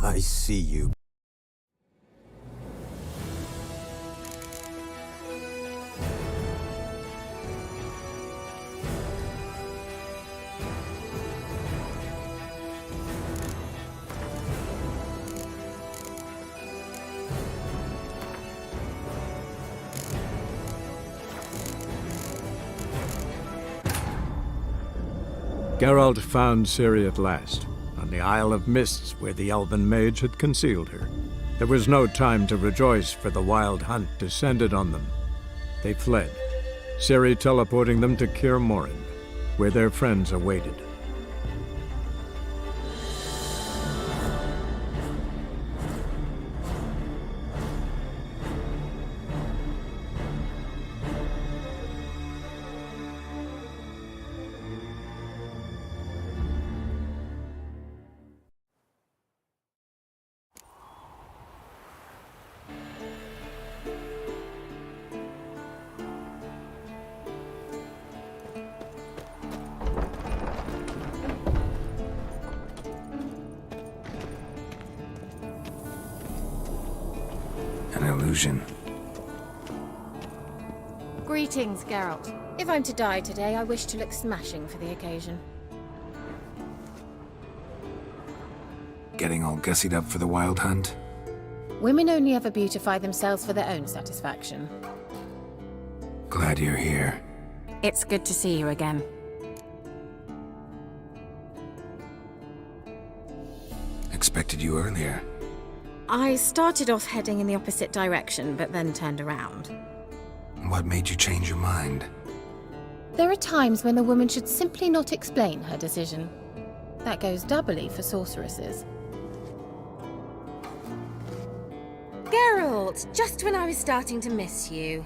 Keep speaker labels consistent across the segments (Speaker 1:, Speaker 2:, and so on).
Speaker 1: I see you.
Speaker 2: Geralt found Ciri at last, on the Isle of Mists where the elven mage had concealed her. There was no time to rejoice, for the wild hunt descended on them. They fled, Ciri teleporting them to Kaer Morhen, where their friends awaited.
Speaker 3: An illusion.
Speaker 4: Greetings, Geralt. If I'm to die today, I wish to look smashing for the occasion.
Speaker 3: Getting all gussied up for the wild hunt?
Speaker 4: Women only ever beautify themselves for their own satisfaction.
Speaker 3: Glad you're here.
Speaker 4: It's good to see you again.
Speaker 3: Expected you earlier.
Speaker 4: I started off heading in the opposite direction, but then turned around.
Speaker 3: What made you change your mind?
Speaker 4: There are times when a woman should simply not explain her decision. That goes doubly for sorceresses. Geralt, just when I was starting to miss you.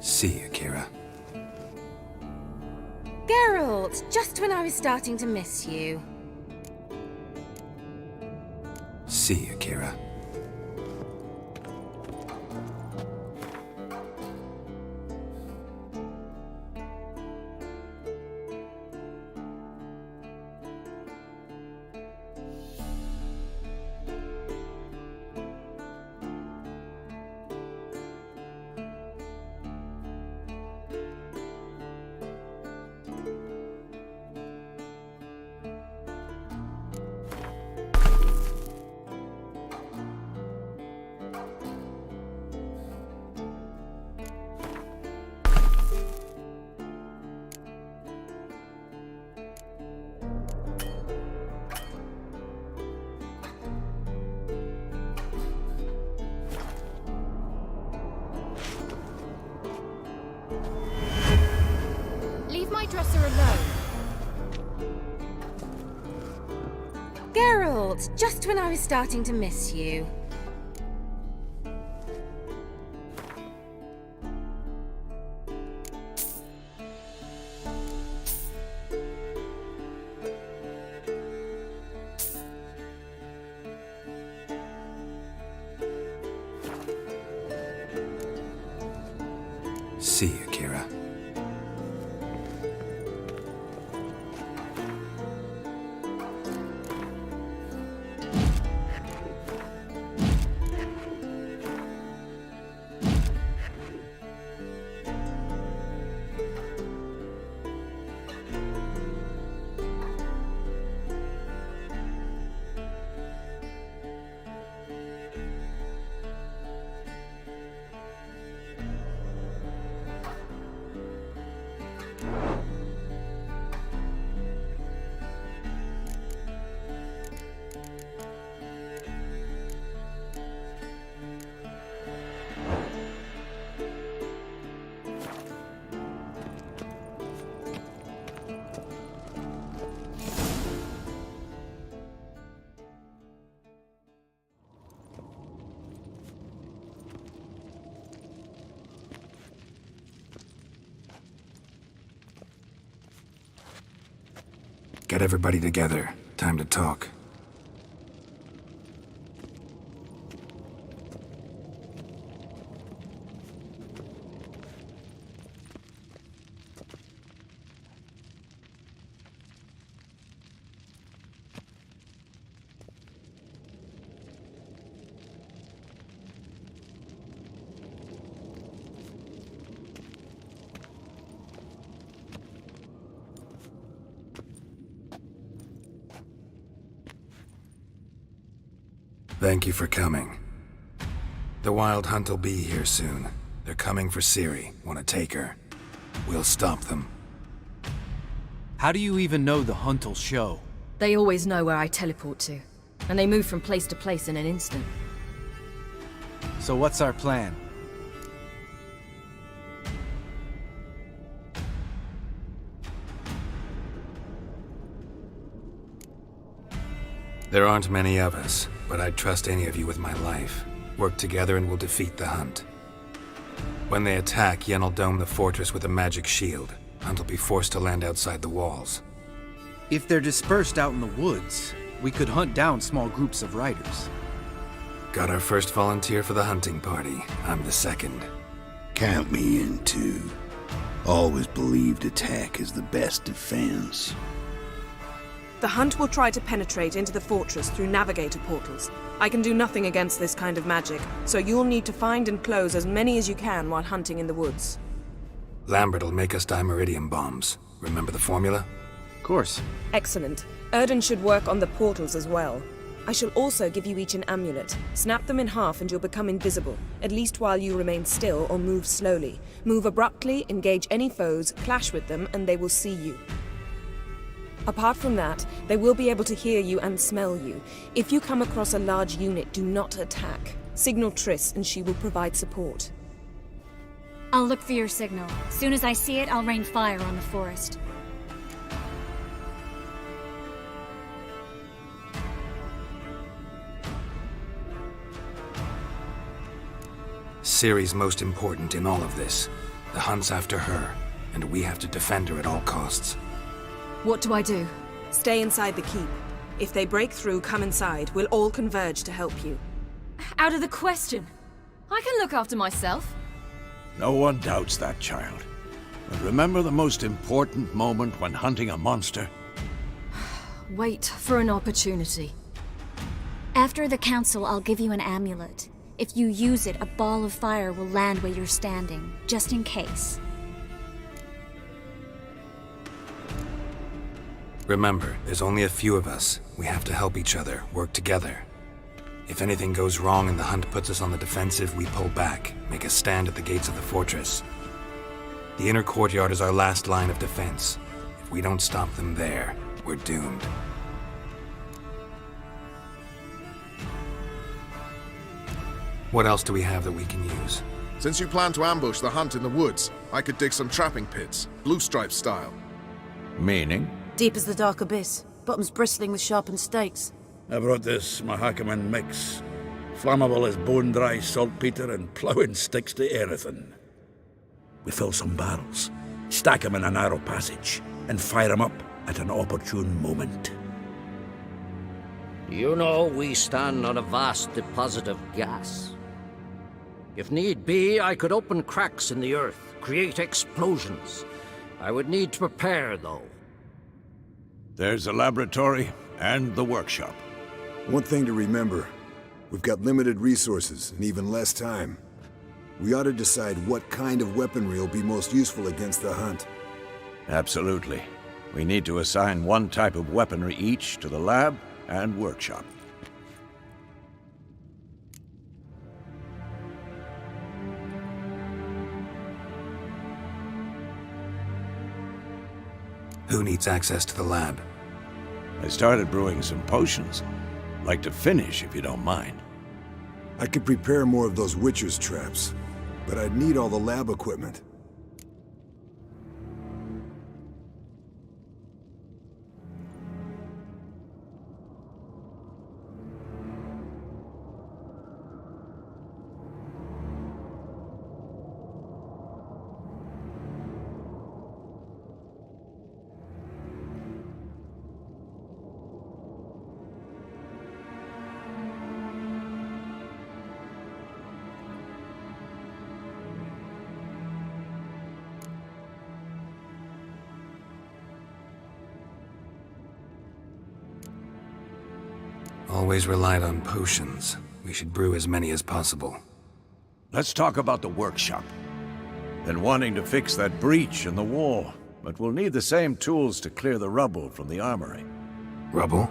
Speaker 3: See you, Kira.
Speaker 4: Geralt, just when I was starting to miss you.
Speaker 3: See you, Kira. Leave my dresser alone.
Speaker 1: Geralt, just when I was starting to miss you.
Speaker 3: See you, Kira. Get everybody together. Time to talk. Thank you for coming. The Wild Hunt will be here soon. They're coming for Ciri. Want to take her? We'll stop them.
Speaker 5: How do you even know the hunt will show?
Speaker 6: They always know where I teleport to, and they move from place to place in an instant.
Speaker 5: So what's our plan?
Speaker 3: There aren't many of us, but I'd trust any of you with my life. Work together and we'll defeat the Hunt. When they attack, Yen will dome the fortress with a magic shield. Hunt will be forced to land outside the walls.
Speaker 5: If they're dispersed out in the woods, we could hunt down small groups of riders.
Speaker 3: Got our first volunteer for the hunting party. I'm the second.
Speaker 7: Count me in too. Always believed attack is the best defense.
Speaker 8: The Hunt will try to penetrate into the fortress through navigator portals. I can do nothing against this kind of magic, so you'll need to find and close as many as you can while hunting in the woods.
Speaker 3: Lambert will make us dimeridium bombs. Remember the formula?
Speaker 5: Of course.
Speaker 8: Excellent. Erden should work on the portals as well. I shall also give you each an amulet. Snap them in half and you'll become invisible, at least while you remain still or move slowly. Move abruptly, engage any foes, clash with them, and they will see you. Apart from that, they will be able to hear you and smell you. If you come across a large unit, do not attack. Signal Triss and she will provide support.
Speaker 9: I'll look for your signal. Soon as I see it, I'll rain fire on the forest.
Speaker 3: Ciri's most important in all of this. The Hunt's after her, and we have to defend her at all costs.
Speaker 6: What do I do?
Speaker 8: Stay inside the keep. If they break through, come inside. We'll all converge to help you.
Speaker 6: Out of the question. I can look after myself.
Speaker 7: No one doubts that, child. But remember the most important moment when hunting a monster?
Speaker 6: Wait for an opportunity.
Speaker 9: After the council, I'll give you an amulet. If you use it, a ball of fire will land where you're standing, just in case.
Speaker 3: Remember, there's only a few of us. We have to help each other, work together. If anything goes wrong and the Hunt puts us on the defensive, we pull back, make a stand at the gates of the fortress. The inner courtyard is our last line of defense. If we don't stop them there, we're doomed. What else do we have that we can use?
Speaker 10: Since you plan to ambush the Hunt in the woods, I could dig some trapping pits, blue stripe style.
Speaker 7: Meaning?
Speaker 11: Deep as the dark abyss, bottoms bristling with sharpened stakes.
Speaker 7: I brought this Mahakaman mix. Flammable as bone-dry saltpeter and ploughing sticks to anything. We fill some barrels, stack them in a narrow passage, and fire them up at an opportune moment.
Speaker 11: You know, we stand on a vast deposit of gas. If need be, I could open cracks in the earth, create explosions. I would need to prepare, though.
Speaker 7: There's the laboratory and the workshop.
Speaker 12: One thing to remember, we've got limited resources and even less time. We ought to decide what kind of weaponry will be most useful against the hunt.
Speaker 7: Absolutely. We need to assign one type of weaponry each to the lab and workshop.
Speaker 3: Who needs access to the lab?
Speaker 7: I started brewing some potions. Like to finish, if you don't mind.
Speaker 12: I could prepare more of those Witcher's traps, but I'd need all the lab equipment.
Speaker 3: Always relied on potions. We should brew as many as possible.
Speaker 7: Let's talk about the workshop. Been wanting to fix that breach in the wall, but we'll need the same tools to clear the rubble from the armory.
Speaker 3: Rubble?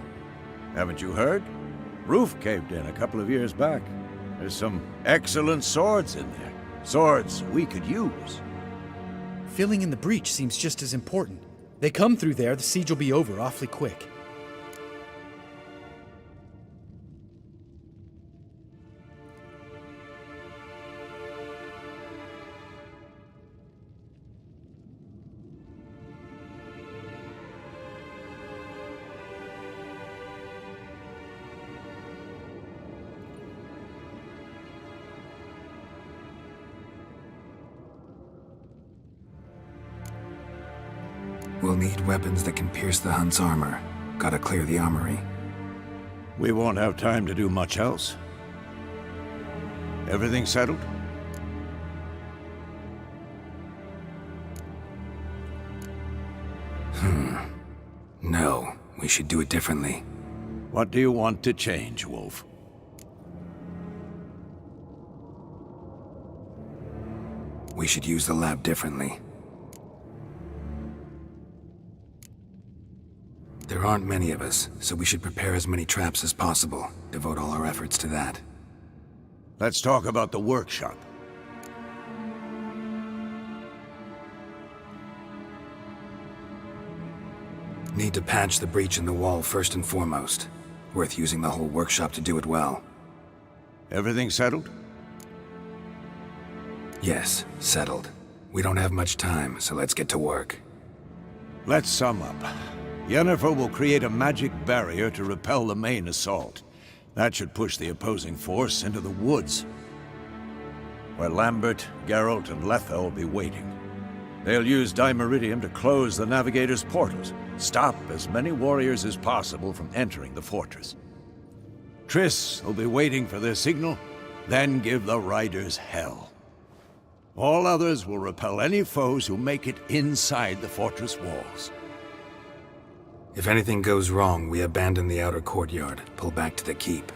Speaker 7: Haven't you heard? Roof caved in a couple of years back. There's some excellent swords in there. Swords we could use.
Speaker 5: Filling in the breach seems just as important. They come through there, the siege will be over awfully quick.
Speaker 3: We'll need weapons that can pierce the Hunt's armor. Gotta clear the armory.
Speaker 7: We won't have time to do much else. Everything settled?
Speaker 3: No, we should do it differently.
Speaker 7: What do you want to change, Wolf?
Speaker 3: We should use the lab differently. There aren't many of us, so we should prepare as many traps as possible. Devote all our efforts to that.
Speaker 7: Let's talk about the workshop.
Speaker 3: Need to patch the breach in the wall first and foremost. Worth using the whole workshop to do it well.
Speaker 7: Everything settled?
Speaker 3: Yes, settled. We don't have much time, so let's get to work.
Speaker 7: Let's sum up. Yennefer will create a magic barrier to repel the main assault. That should push the opposing force into the woods, where Lambert, Geralt, and Letha will be waiting. They'll use Dimeridium to close the Navigator's portals, stop as many warriors as possible from entering the fortress. Triss will be waiting for their signal, then give the riders hell. All others will repel any foes who make it inside the fortress walls.
Speaker 3: If anything goes wrong, we abandon the outer courtyard, pull back to the keep.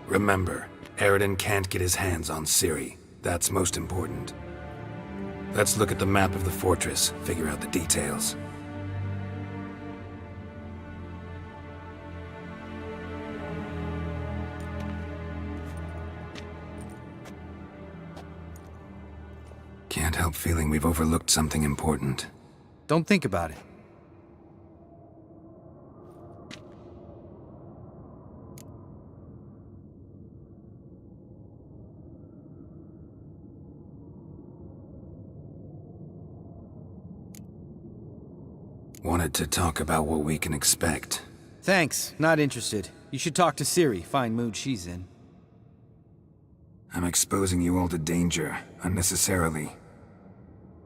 Speaker 3: Remember, Eridan can't get his hands on Ciri. That's most important. Let's look at the map of the fortress, figure out the details. Can't help feeling we've overlooked something important.
Speaker 5: Don't think about it.
Speaker 3: Wanted to talk about what we can expect.
Speaker 5: Thanks, not interested. You should talk to Ciri, fine mood she's in.
Speaker 3: I'm exposing you all to danger, unnecessarily.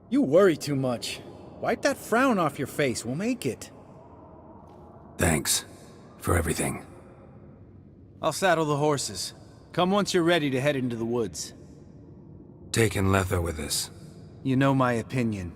Speaker 5: You worry too much. Wipe that frown off your face, we'll make it.
Speaker 3: Thanks. For everything.
Speaker 5: I'll saddle the horses. Come once you're ready to head into the woods.
Speaker 3: Taking Letho with us.
Speaker 5: You know my opinion.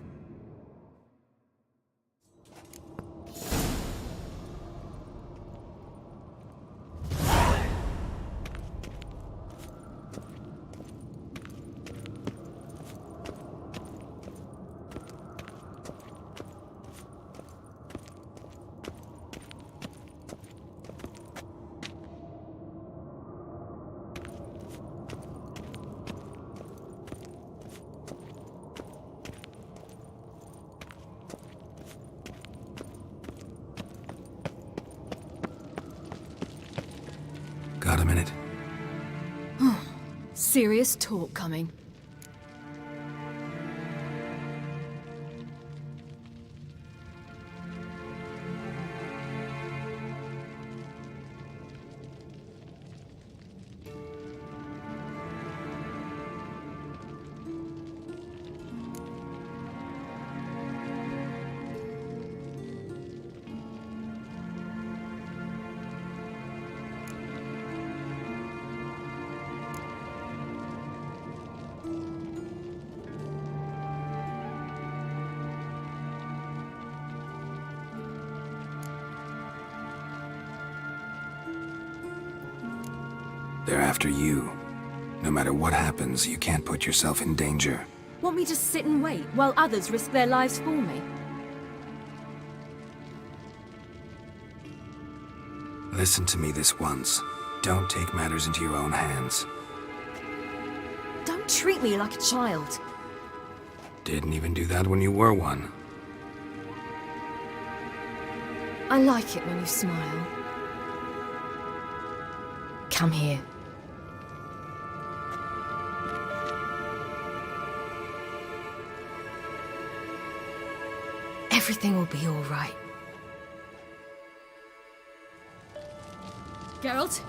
Speaker 3: Got a minute?
Speaker 6: Serious talk coming.
Speaker 3: They're after you. No matter what happens, you can't put yourself in danger.
Speaker 6: Want me to sit and wait while others risk their lives for me?
Speaker 3: Listen to me this once. Don't take matters into your own hands.
Speaker 6: Don't treat me like a child.
Speaker 3: Didn't even do that when you were one.
Speaker 6: I like it when you smile. Come here. Everything will be all right. Geralt?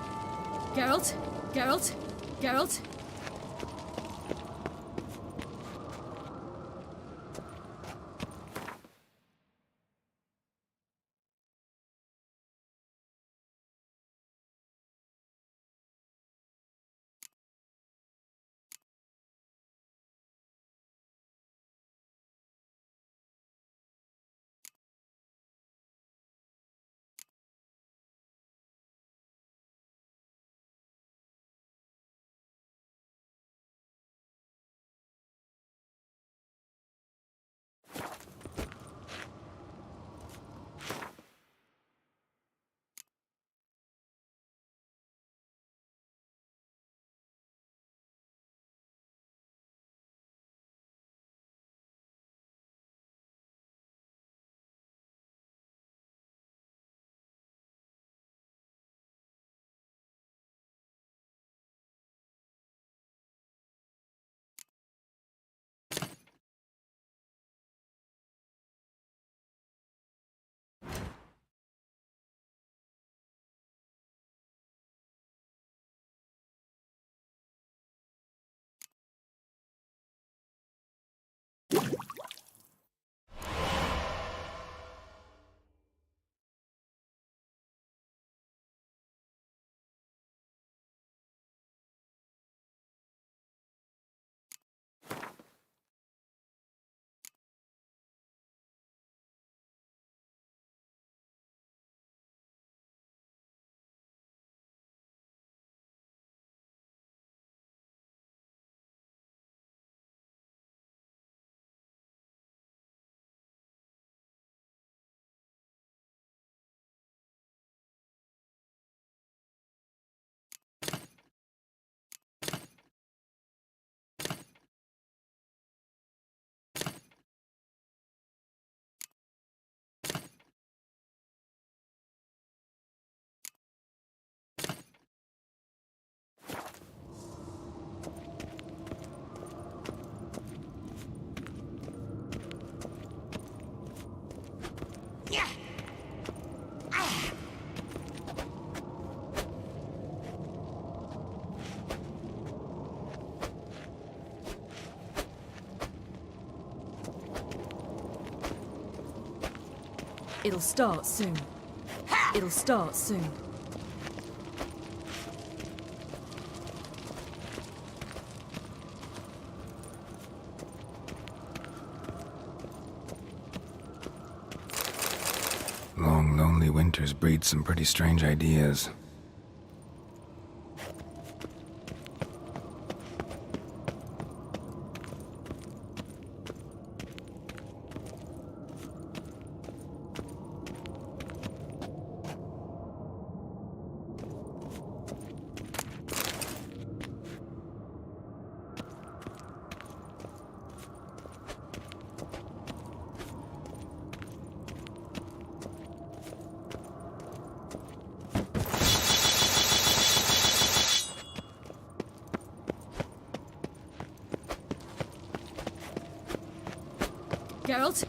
Speaker 6: Geralt? Geralt? Geralt? It'll start soon. It'll start soon.
Speaker 3: Long, lonely winters breed some pretty strange ideas.
Speaker 6: Geralt?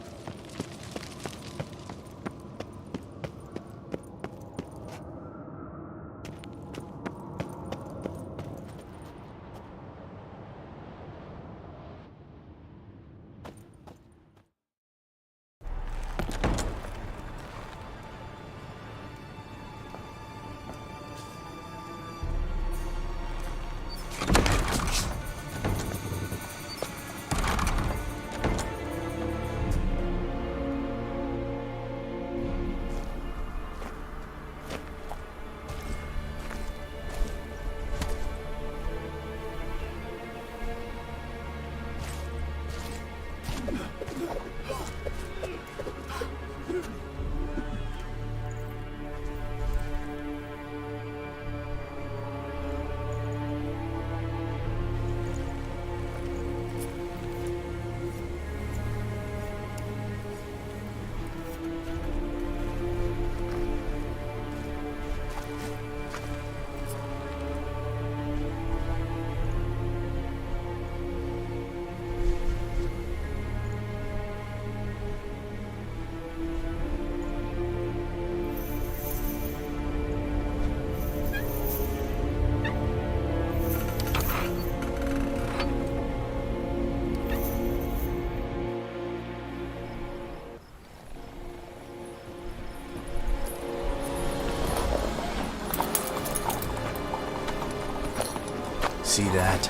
Speaker 5: See that?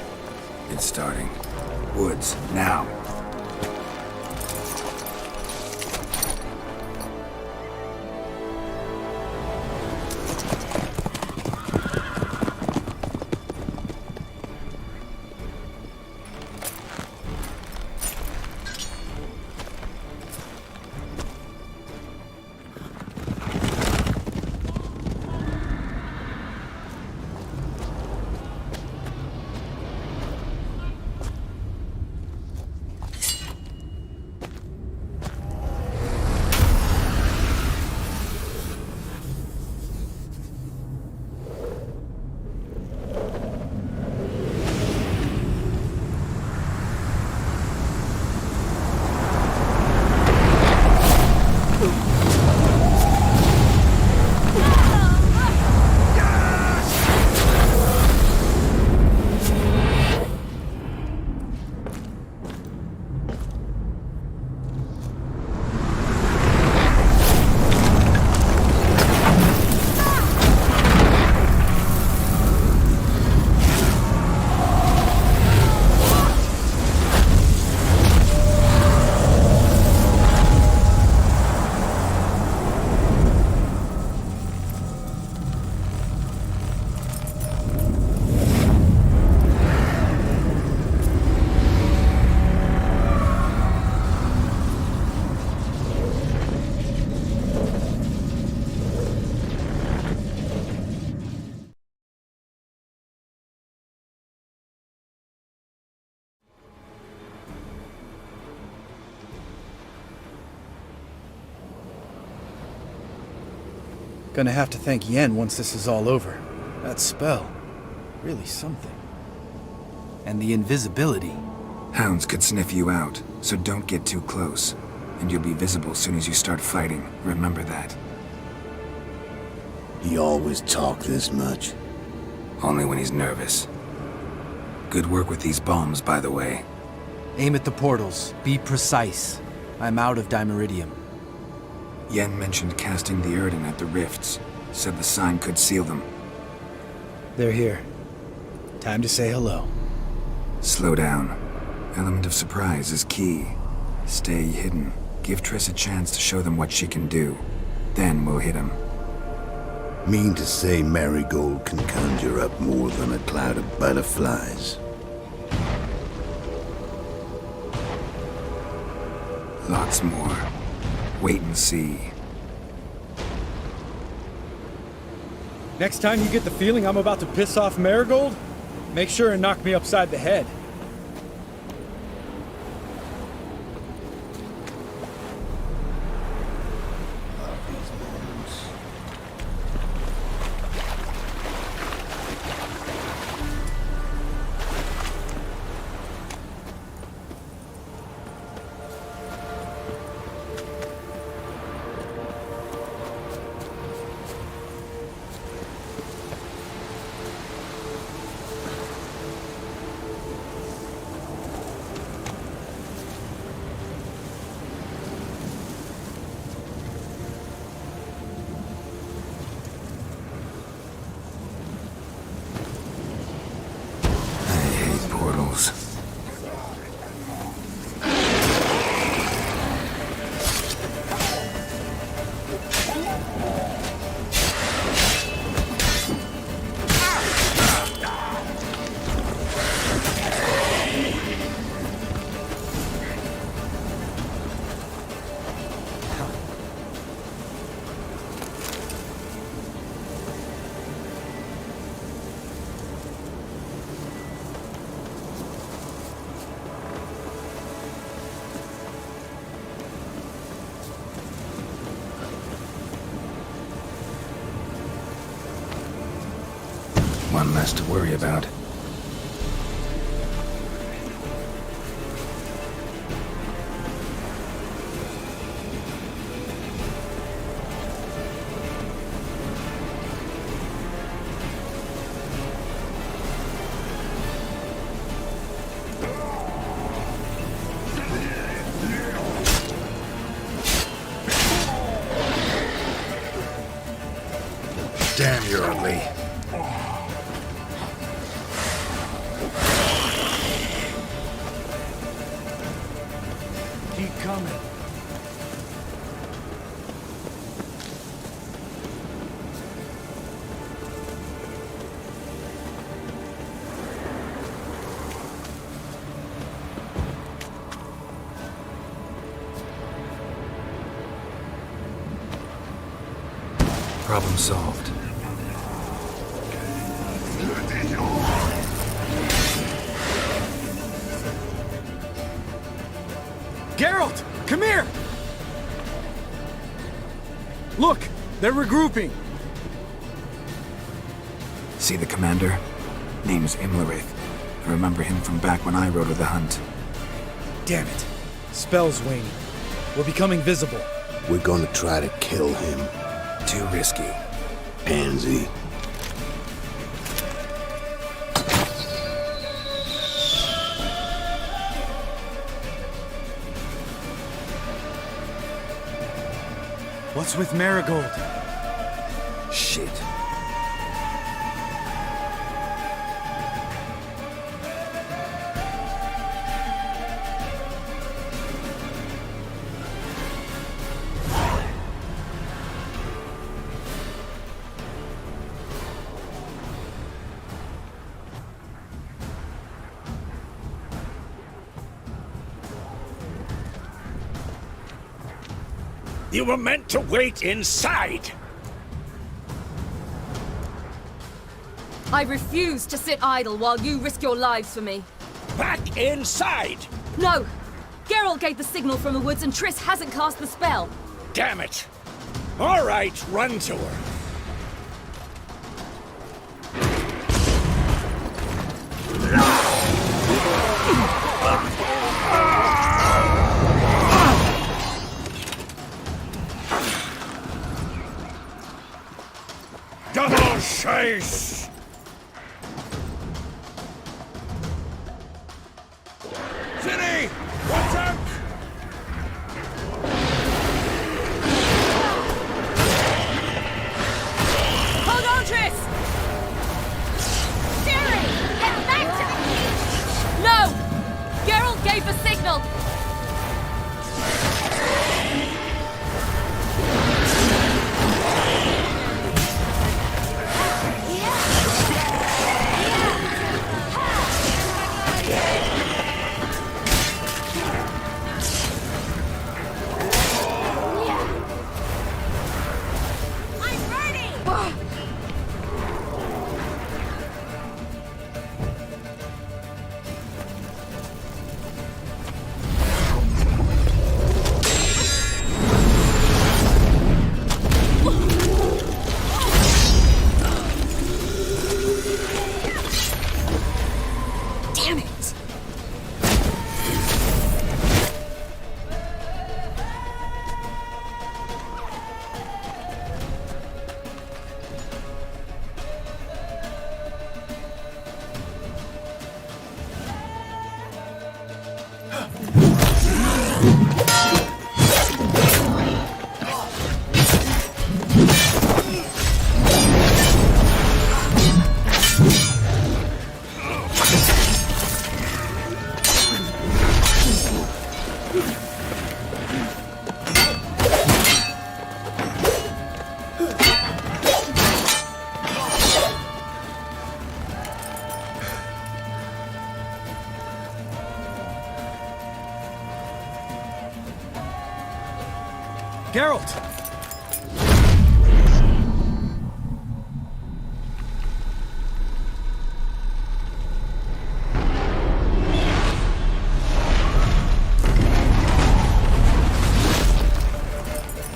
Speaker 3: It's starting. Woods, now.
Speaker 5: Gonna have to thank Yen once this is all over. That spell, really something. And the invisibility.
Speaker 3: Hounds could sniff you out, so don't get too close. And you'll be visible as soon as you start fighting. Remember that.
Speaker 13: He always talk this much?
Speaker 3: Only when he's nervous. Good work with these bombs, by the way.
Speaker 5: Aim at the portals. Be precise. I'm out of dimeridium.
Speaker 3: Yen mentioned casting the Erden at the rifts. Said the sign could seal them.
Speaker 5: They're here. Time to say hello.
Speaker 3: Slow down. Element of surprise is key. Stay hidden. Give Triss a chance to show them what she can do. Then we'll hit them.
Speaker 13: Mean to say Marigold can conjure up more than a cloud of butterflies?
Speaker 3: Lots more. Wait and see.
Speaker 5: Next time you get the feeling I'm about to piss off Marigold, make sure and knock me upside the head.
Speaker 3: One less to worry about. Damn, you're ugly.
Speaker 5: Keep coming.
Speaker 3: Problem solved.
Speaker 5: Geralt, come here! Look, they're regrouping.
Speaker 3: See the commander? Name's Imlerith. I remember him from back when I rode with the hunt.
Speaker 5: Damn it. Spell's waning. We're becoming visible.
Speaker 13: We're gonna try to kill him.
Speaker 3: Too risky.
Speaker 13: Pansy.
Speaker 5: What's with Marigold?
Speaker 3: Shit.
Speaker 14: You were meant to wait inside!
Speaker 6: I refuse to sit idle while you risk your lives for me.
Speaker 14: Back inside!
Speaker 6: No! Geralt gave the signal from the woods and Triss hasn't cast the spell.
Speaker 14: Damn it! All right, run to her. Double chase! City! Watch out!
Speaker 6: gave the signal!
Speaker 5: Geralt!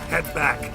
Speaker 7: Head back.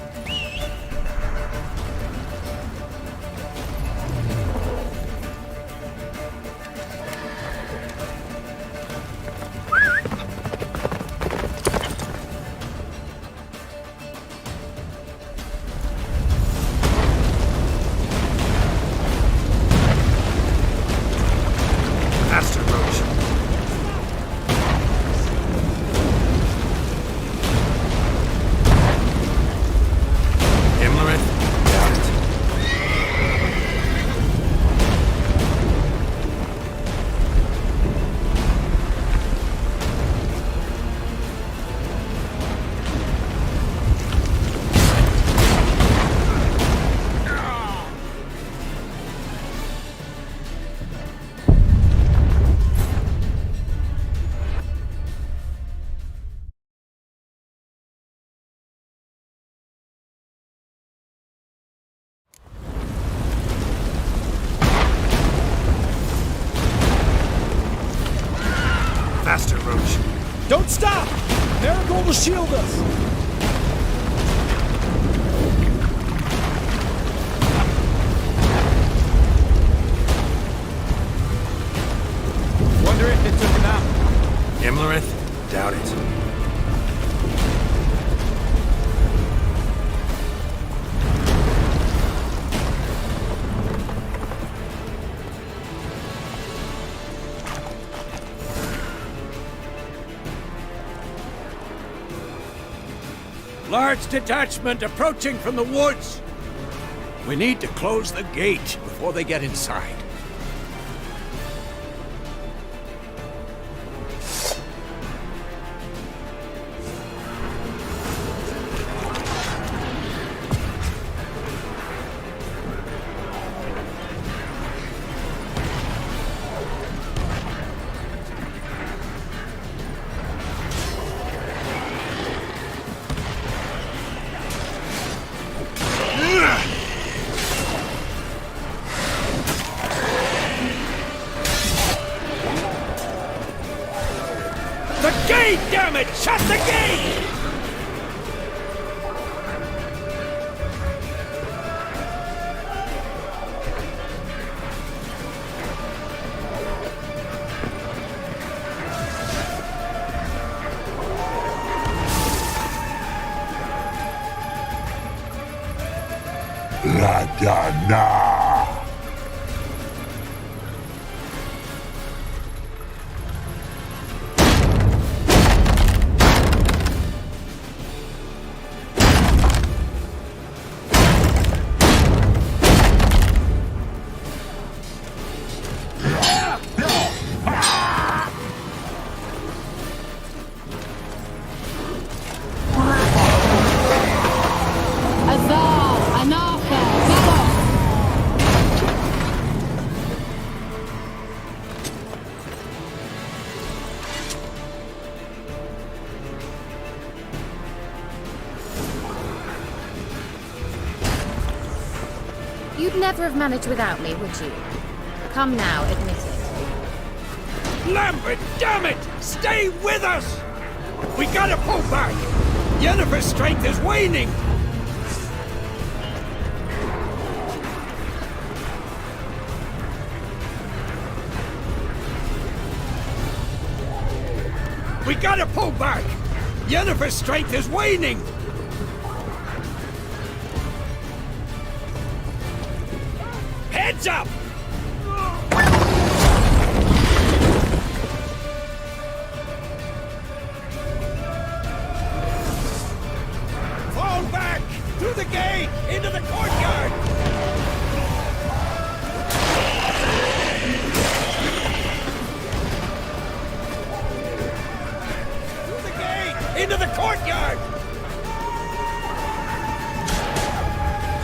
Speaker 14: Faster, Roach.
Speaker 5: Don't stop! Marigold will shield us! Wonder if it took him out.
Speaker 3: Imlerith? Doubt it.
Speaker 14: Large detachment approaching from the woods. We need to close the gate before they get inside. Damn it! Shut the gate!
Speaker 13: Radana!
Speaker 4: You'd never have managed without me, would you? Come now, admit it.
Speaker 14: Lambert, damn it! Stay with us! We gotta pull back! Yennefer's strength is waning! We gotta pull back! Yennefer's strength is waning! Heads up! Fall back! Through the gate! Into the courtyard! Through the gate! Into the courtyard!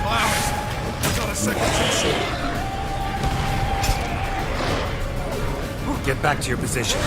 Speaker 14: Wow! Not a second too soon.
Speaker 3: Get back to your position.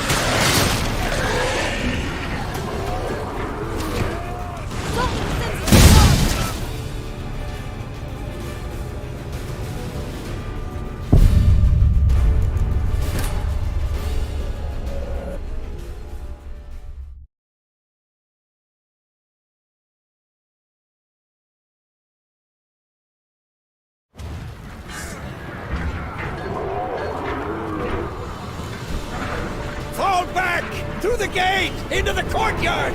Speaker 14: Fall back! Through the gate! Into the courtyard!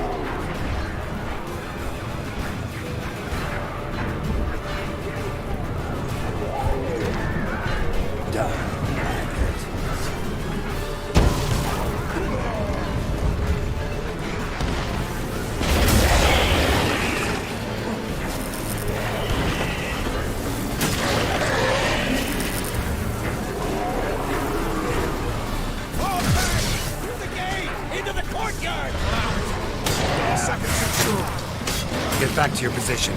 Speaker 3: Get back to your position.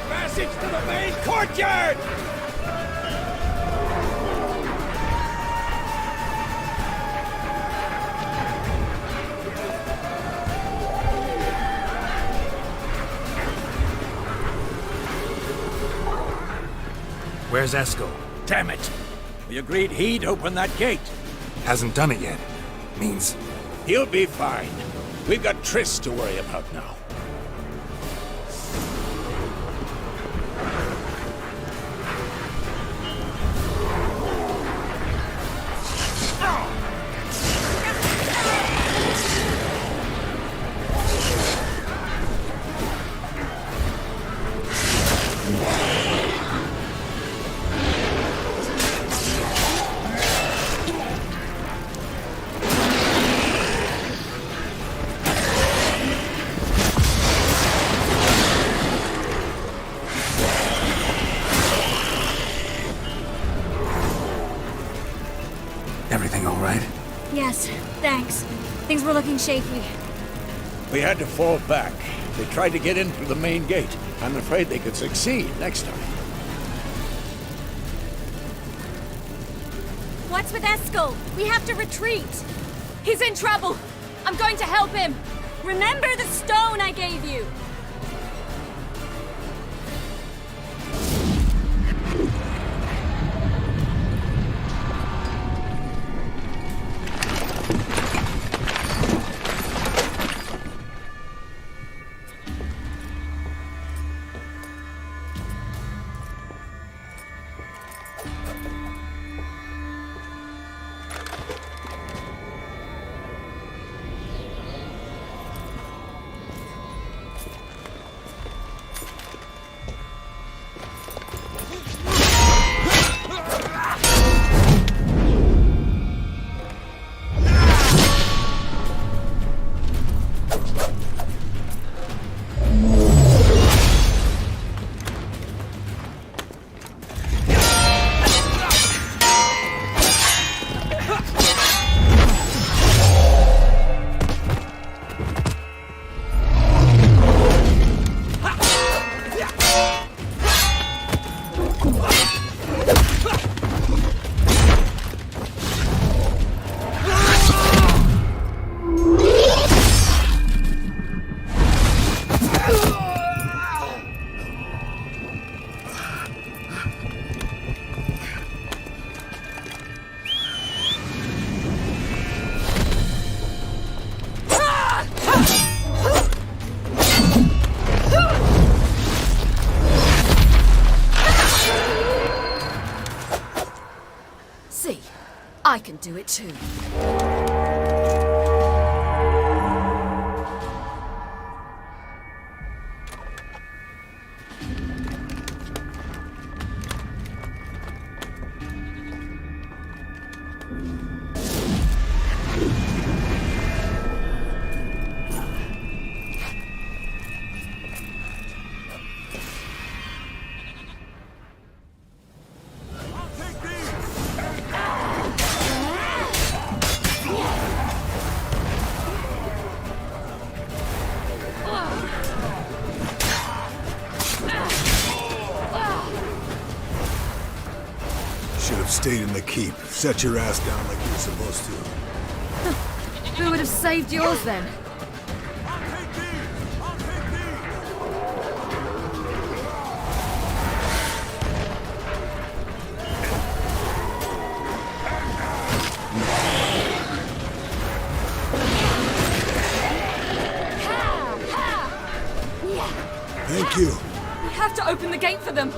Speaker 14: Passage to the main courtyard!
Speaker 3: Where's Eskel?
Speaker 14: Damn it! We agreed he'd open that gate.
Speaker 3: Hasn't done it yet. Means...
Speaker 14: He'll be fine. We've got Triss to worry about now.
Speaker 3: Everything all right?
Speaker 9: Yes, thanks. Things were looking shaky.
Speaker 14: We had to fall back. They tried to get in through the main gate. I'm afraid they could succeed next time.
Speaker 6: What's with Eskel? We have to retreat. He's in trouble. I'm going to help him. Remember the stone I gave you. I can do it too.
Speaker 12: Stayed in the keep. Set your ass down like you're supposed to.
Speaker 6: Who would have saved yours then?
Speaker 12: Thank you.
Speaker 6: We have to open the gate for them.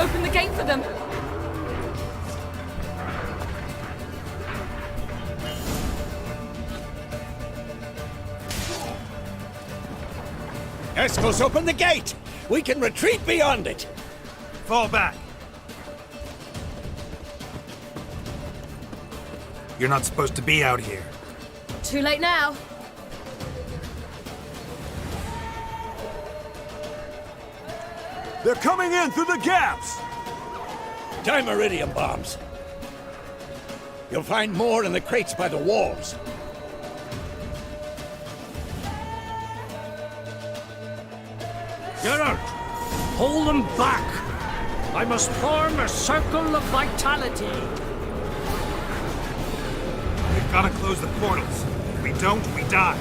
Speaker 6: Open the gate for them!
Speaker 14: Escos, open the gate! We can retreat beyond it!
Speaker 3: Fall back! You're not supposed to be out here.
Speaker 6: Too late now.
Speaker 14: They're coming in through the gaps! Time iridium bombs. You'll find more in the crates by the walls.
Speaker 11: Geralt, hold them back! I must form a circle of vitality.
Speaker 3: We've got to close the portals. If we don't, we die.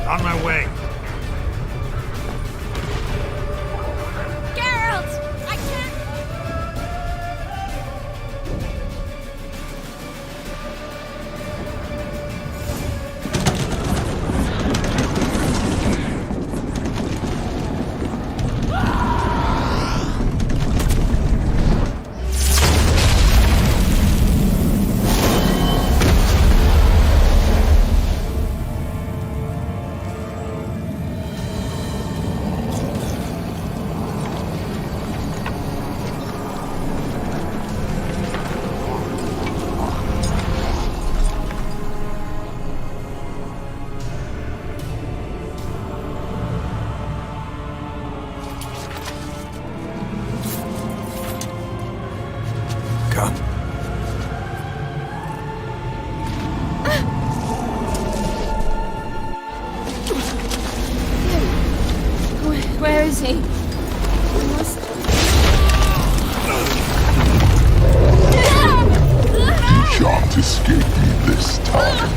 Speaker 14: On my way.
Speaker 6: Geralt! I can't... Where is he? We must...
Speaker 15: You shan't escape me this time.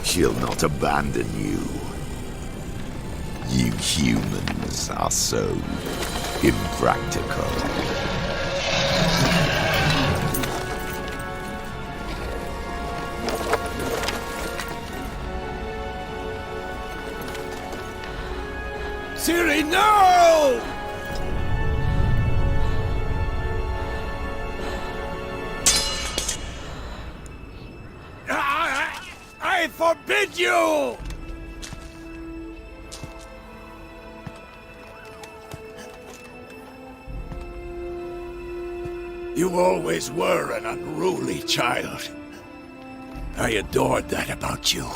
Speaker 13: She'll not abandon you. You humans are so impractical.
Speaker 14: Ciri, no! I forbid you! You always were an unruly child. I adored that about you.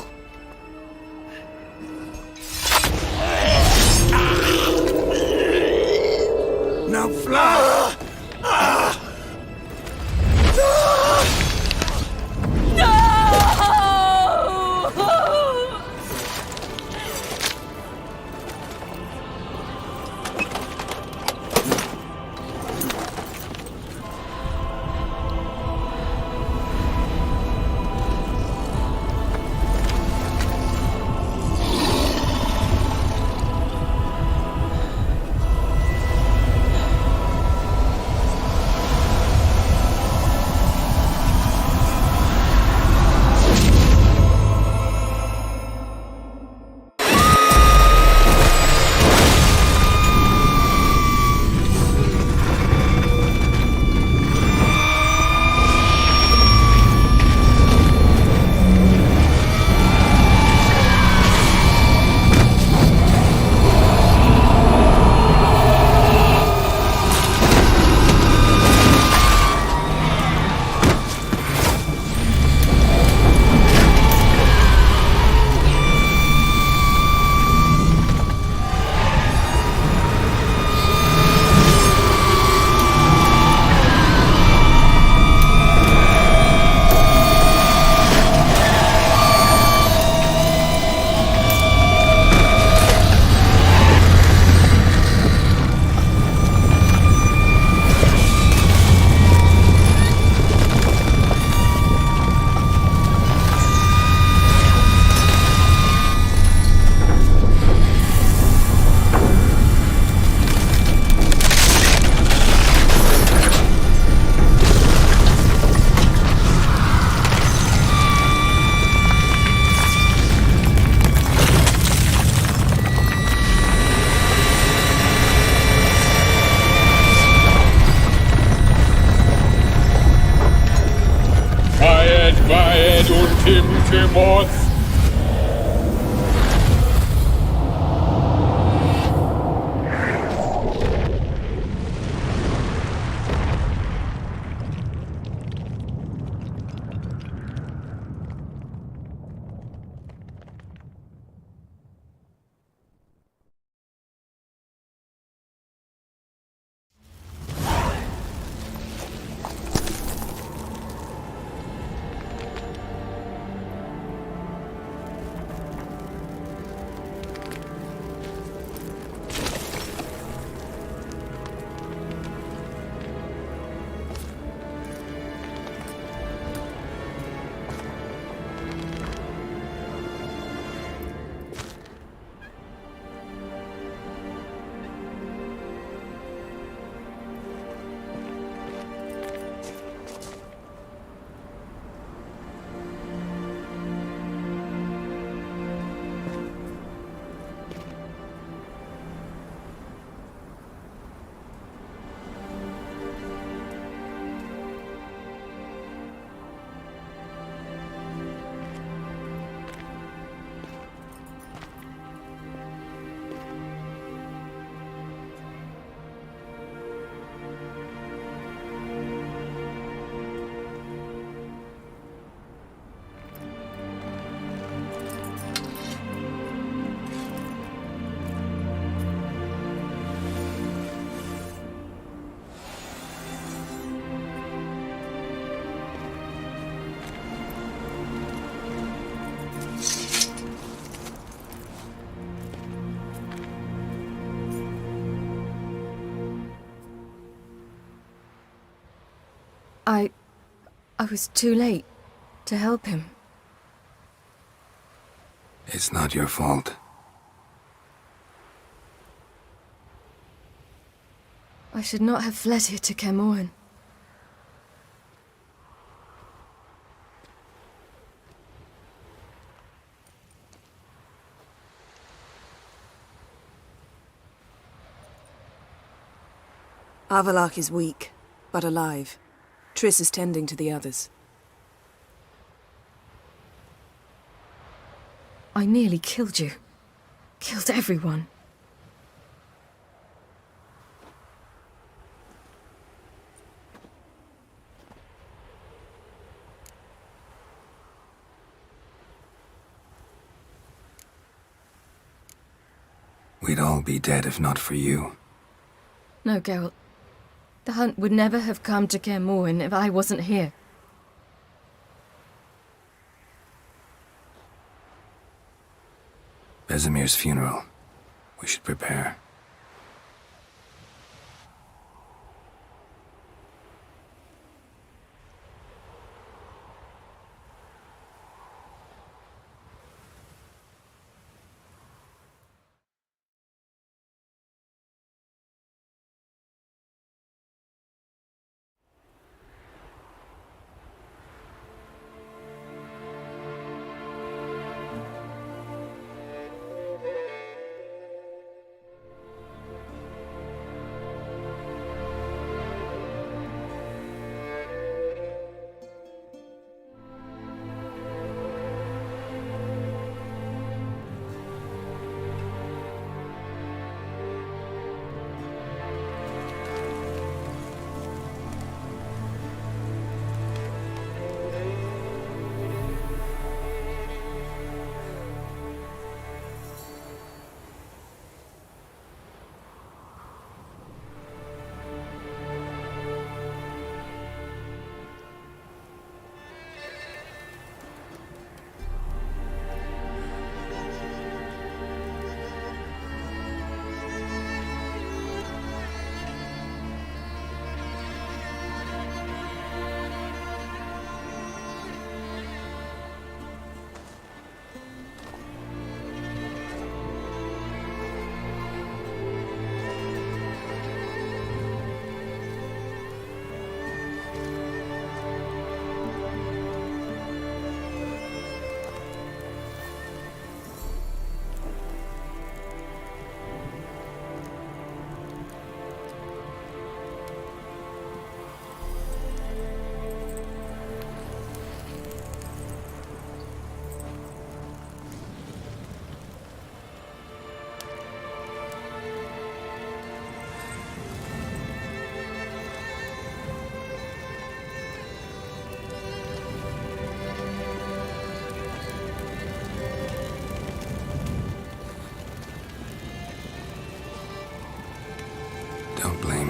Speaker 14: Now fly!
Speaker 15: wielkim ci moc!
Speaker 16: I was too late to help him.
Speaker 3: It's not your fault.
Speaker 16: I should not have fled here to Caermorhen.
Speaker 8: Avalak is weak, but alive. Triss is tending to the others.
Speaker 16: I nearly killed you. Killed everyone.
Speaker 3: We'd all be dead if not for you.
Speaker 16: No, Geralt. The hunt would never have come to Caermorhen if I wasn't here.
Speaker 3: Vesemir's funeral. We should prepare.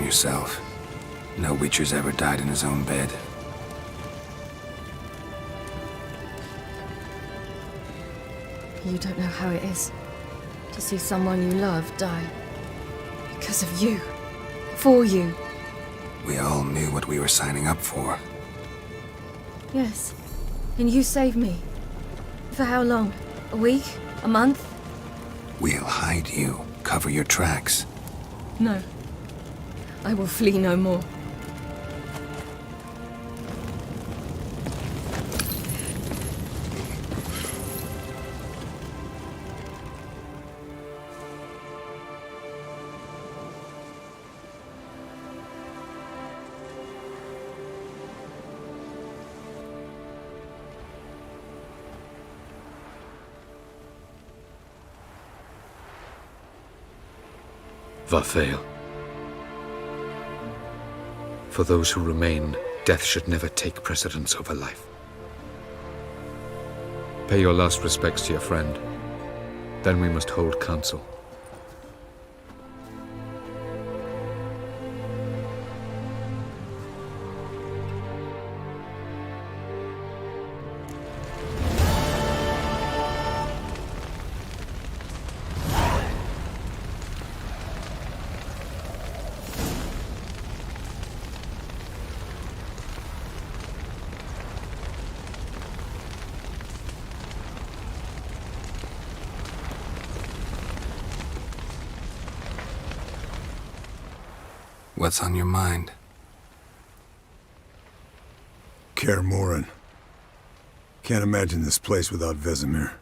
Speaker 3: yourself. No Witcher's ever died in his own bed.
Speaker 16: You don't know how it is to see someone you love die. Because of you. For you.
Speaker 3: We all knew what we were signing up for.
Speaker 16: Yes. And you saved me. For how long? A week? A month?
Speaker 3: We'll hide you. Cover your tracks.
Speaker 16: No. I will flee no more.
Speaker 17: Vafail. For those who remain, death should never take precedence over life. Pay your last respects to your friend. Then we must hold council.
Speaker 3: What's on your mind?
Speaker 12: Kaer Morhen. Can't imagine this place without Vesemir.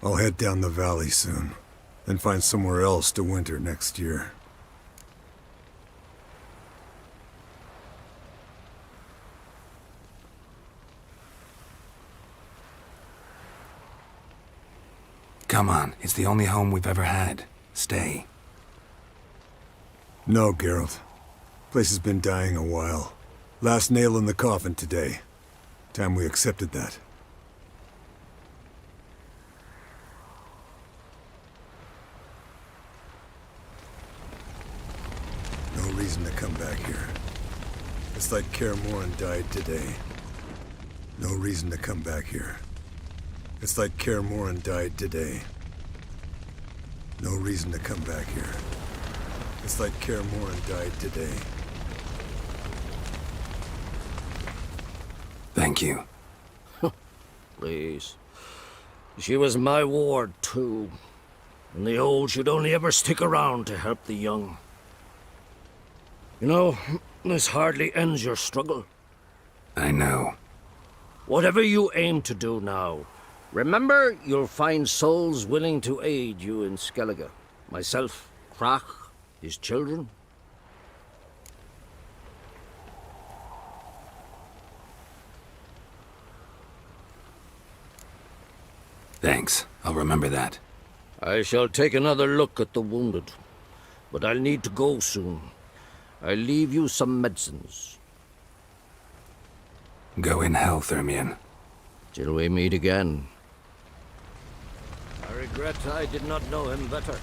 Speaker 12: I'll head down the valley soon, then find somewhere else to winter next year.
Speaker 3: Come on, it's the only home we've ever had. Stay.
Speaker 12: No, Geralt. Place has been dying a while. Last nail in the coffin today. Time we accepted that. No reason to come back here. It's like Kaer Morhen died today. No reason to come back here. It's like Kaer Morhen died today. No reason to come back here. It's like Kaer Morhen died today.
Speaker 3: Thank you.
Speaker 11: Please. She was my ward, too. And the old should only ever stick around to help the young. You know, this hardly ends your struggle.
Speaker 3: I know.
Speaker 11: Whatever you aim to do now, remember, you'll find souls willing to aid you in Skellige. Myself, Krach, his children.
Speaker 3: Thanks. I'll remember that.
Speaker 11: I shall take another look at the wounded. But I'll need to go soon. I'll leave you some medicines.
Speaker 3: Go in health, Ermion.
Speaker 11: Till we meet again. I regret I did not know him better.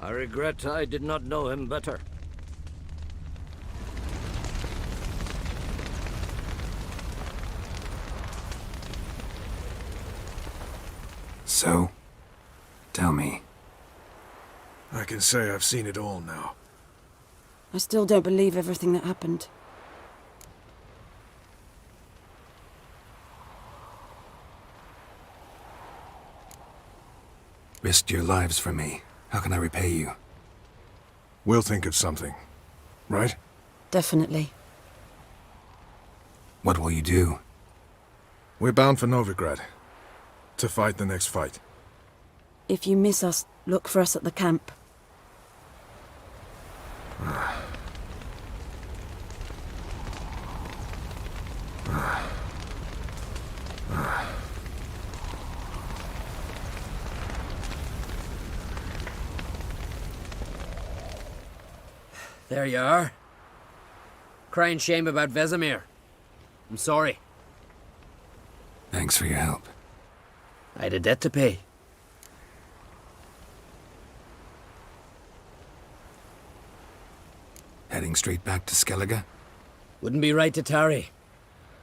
Speaker 11: I regret I did not know him better.
Speaker 3: So, tell me.
Speaker 10: I can say I've seen it all now.
Speaker 18: I still don't believe everything that happened.
Speaker 3: Risked your lives for me. How can I repay you?
Speaker 10: We'll think of something, right?
Speaker 18: Definitely.
Speaker 3: What will you do?
Speaker 10: We're bound for Novigrad. To fight the next fight.
Speaker 18: If you miss us, look for us at the camp.
Speaker 19: There you are. Crying shame about Vesemir. I'm sorry.
Speaker 3: Thanks for your help.
Speaker 19: I had a debt to pay.
Speaker 3: Heading straight back to Skellige?
Speaker 19: Wouldn't be right to tarry.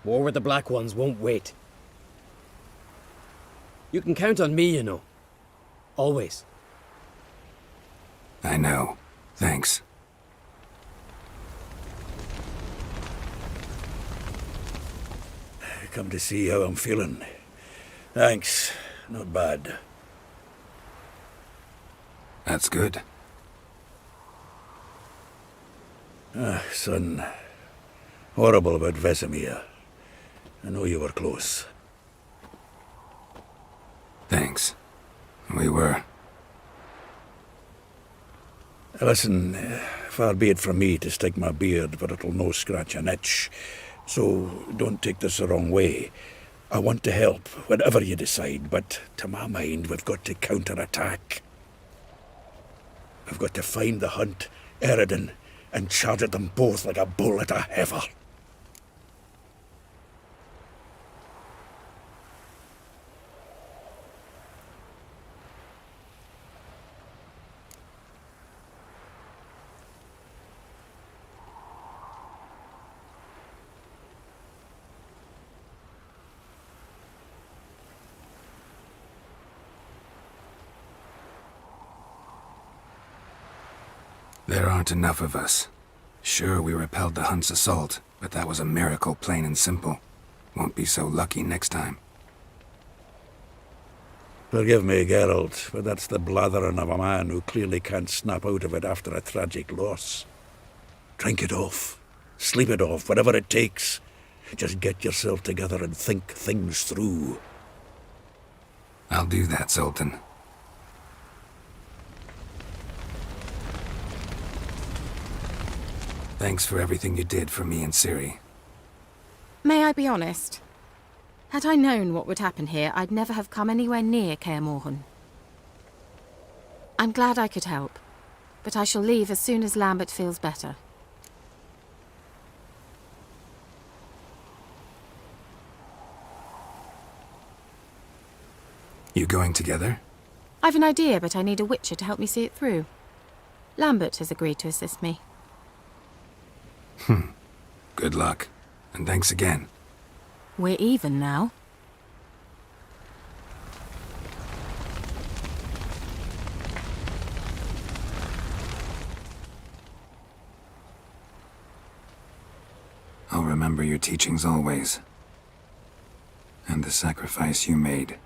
Speaker 19: War with the Black Ones won't wait. You can count on me, you know. Always.
Speaker 3: I know. Thanks.
Speaker 14: Come to see how I'm feeling. Thanks. Not bad.
Speaker 3: That's good.
Speaker 14: Son. Horrible about Vesemir. I know you were close.
Speaker 3: Thanks. We were.
Speaker 14: Listen, far be it from me to stick my beard, but it'll no scratch an itch. So don't take this the wrong way. I want to help, whatever you decide, but to my mind, we've got to counterattack. We've got to find the hunt, Eredin, and charge at them both like a bull at a heifer.
Speaker 3: There aren't enough of us. Sure, we repelled the Hunt's assault, but that was a miracle, plain and simple. Won't be so lucky next time.
Speaker 14: Forgive me, Geralt, but that's the blathering of a man who clearly can't snap out of it after a tragic loss. Drink it off. Sleep it off, whatever it takes. Just get yourself together and think things through.
Speaker 3: I'll do that, Zoltan. Thanks for everything you did for me and Ciri.
Speaker 4: May I be honest? Had I known what would happen here, I'd never have come anywhere near Kaer Morhen. I'm glad I could help, but I shall leave as soon as Lambert feels better.
Speaker 3: You going together?
Speaker 4: I've an idea, but I need a witcher to help me see it through. Lambert has agreed to assist me.
Speaker 3: Good luck. And thanks again.
Speaker 4: We're even now.
Speaker 3: I'll remember your teachings always. And the sacrifice you made.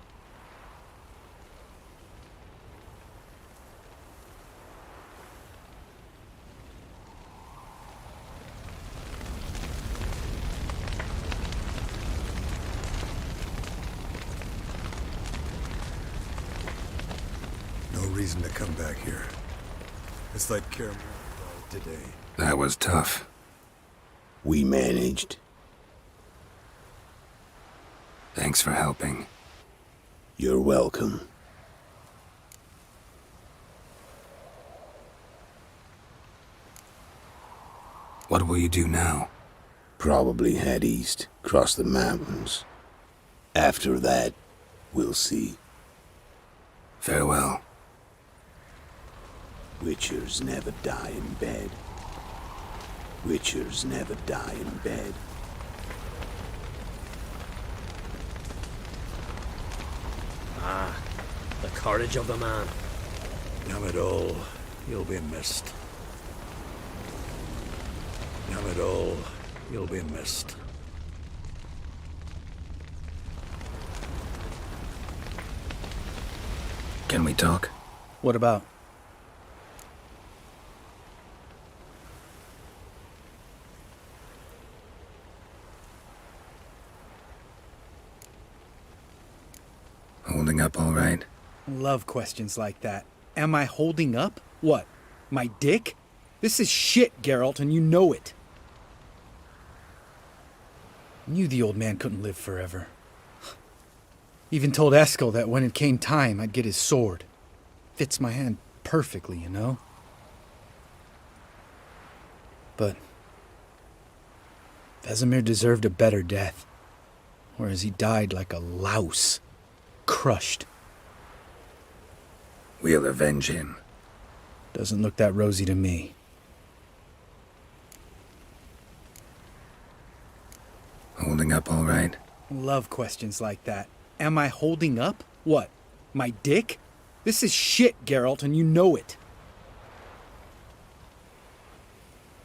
Speaker 12: Reason to come back here. It's like Kaer Morhen died today.
Speaker 3: That was tough.
Speaker 13: We managed.
Speaker 3: Thanks for helping.
Speaker 13: You're welcome.
Speaker 3: What will you do now?
Speaker 13: Probably head east, cross the mountains. After that, we'll see.
Speaker 3: Farewell.
Speaker 13: Witchers never die in bed. Witchers never die in bed.
Speaker 19: Ah, the courage of the man.
Speaker 14: Damn it all, you'll be missed. Damn it all, you'll be missed.
Speaker 3: Can we talk?
Speaker 5: What about?
Speaker 3: Holding up all right?
Speaker 5: Love questions like that. Am I holding up? What? My dick? This is shit, Geralt, and you know it. Knew the old man couldn't live forever. Even told Eskel that when it came time, I'd get his sword. Fits my hand perfectly, you know? But Vesemir deserved a better death, whereas he died like a louse, crushed.
Speaker 3: We'll avenge him.
Speaker 5: Doesn't look that rosy to me.
Speaker 3: holding up all right?
Speaker 5: Love questions like that. Am I holding up? What? My dick? This is shit, Geralt, and you know it.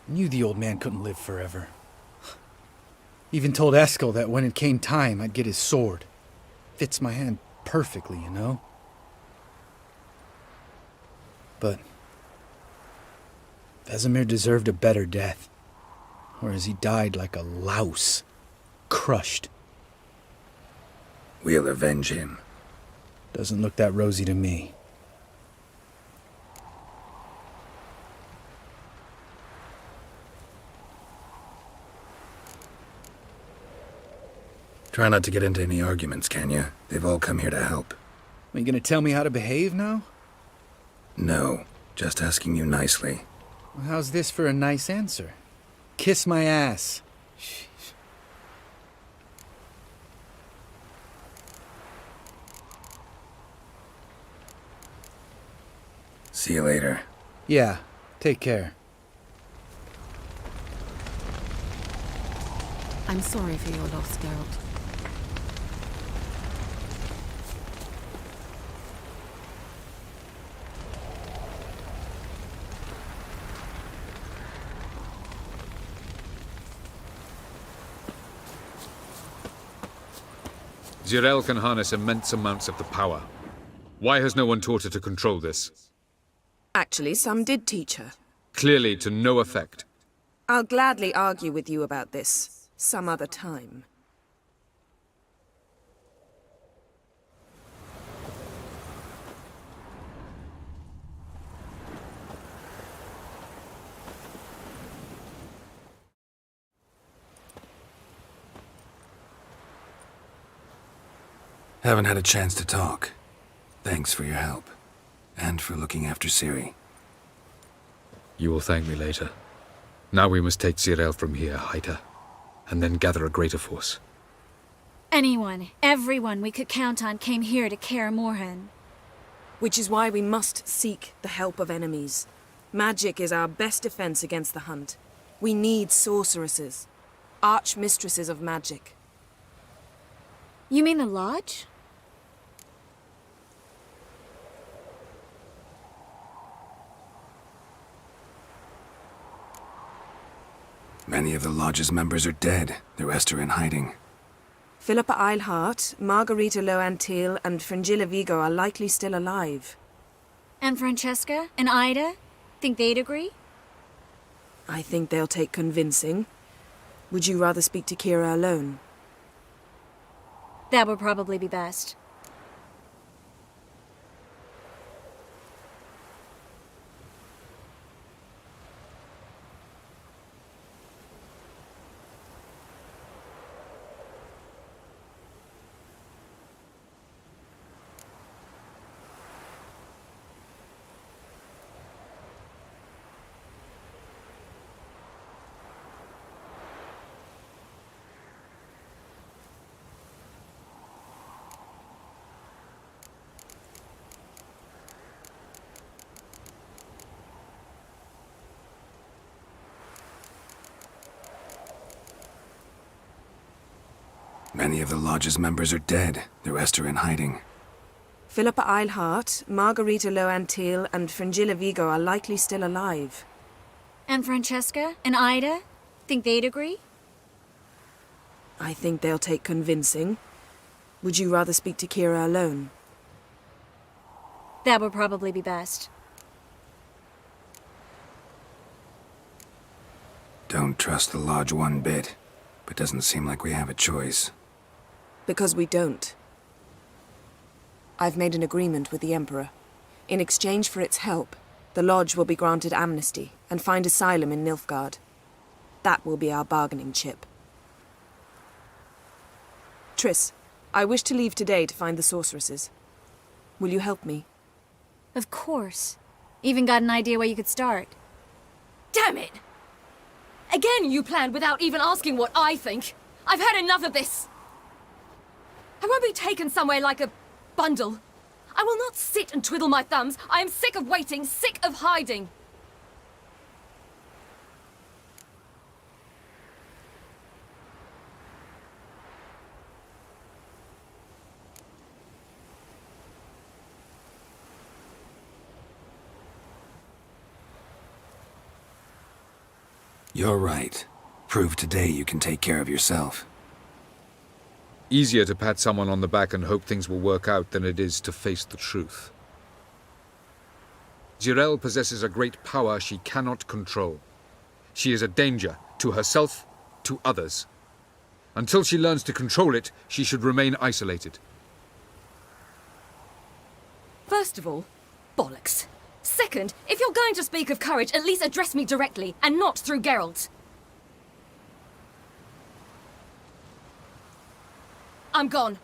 Speaker 5: Knew the old man couldn't live forever. Even told Eskel that when it came time, I'd get his sword. Fits my hand perfectly, you know? But Vesemir deserved a better death. Whereas he died like a louse. Crushed.
Speaker 3: We'll avenge him.
Speaker 5: Doesn't look that rosy to me.
Speaker 3: Try not to get into any arguments, can you? They've all come here to help.
Speaker 5: Are you gonna tell me how to behave now?
Speaker 3: No, just asking you nicely.
Speaker 5: Well, how's this for a nice answer? Kiss my ass.
Speaker 3: See you later.
Speaker 5: Yeah, take care.
Speaker 4: I'm sorry for your loss, Geralt.
Speaker 17: Zirel can harness immense amounts of the power. Why has no one taught her to control this?
Speaker 8: Actually, some did teach her.
Speaker 17: Clearly to no effect.
Speaker 8: I'll gladly argue with you about this some other time.
Speaker 3: Haven't had a chance to talk. Thanks for your help. And for looking after Ciri.
Speaker 17: You will thank me later. Now we must take Zirel from here, hide her, and then gather a greater force.
Speaker 9: Anyone, everyone we could count on came here to Kaer Morhen.
Speaker 8: Which is why we must seek the help of enemies. Magic is our best defense against the hunt. We need sorceresses. Archmistresses of magic.
Speaker 9: You mean the Lodge?
Speaker 3: Many of the Lodge's members are dead. The rest are in hiding.
Speaker 8: Philippa Eilhart, Margarita Loantil, and Fringilla Vigo are likely still alive.
Speaker 9: And Francesca and Ida? Think they'd agree?
Speaker 8: I think they'll take convincing. Would you rather speak to Kira alone?
Speaker 9: That would probably be best.
Speaker 3: Many of the Lodge's members are dead. The rest are in hiding.
Speaker 8: Philippa Eilhart, Margarita Loantil, and Fringilla Vigo are likely still alive.
Speaker 9: And Francesca and Ida? Think they'd agree?
Speaker 8: I think they'll take convincing. Would you rather speak to Kira alone?
Speaker 9: That would probably be best.
Speaker 3: Don't trust the Lodge one bit, but doesn't seem like we have a choice.
Speaker 8: Because we don't. I've made an agreement with the Emperor. In exchange for its help, the Lodge will be granted amnesty and find asylum in Nilfgaard. That will be our bargaining chip. Triss, I wish to leave today to find the sorceresses. Will you help me?
Speaker 9: Of course. Even got an idea where you could start.
Speaker 6: Damn it! Again you planned without even asking what I think. I've had enough of this. I won't be taken somewhere like a bundle. I will not sit and twiddle my thumbs. I am sick of waiting, sick of hiding.
Speaker 3: You're right. Prove today you can take care of yourself.
Speaker 17: Easier to pat someone on the back and hope things will work out than it is to face the truth. Jirel possesses a great power she cannot control. She is a danger to herself, to others. Until she learns to control it, she should remain isolated.
Speaker 6: First of all, bollocks. Second, if you're going to speak of courage, at least address me directly, and not through Geralt. I'm gone.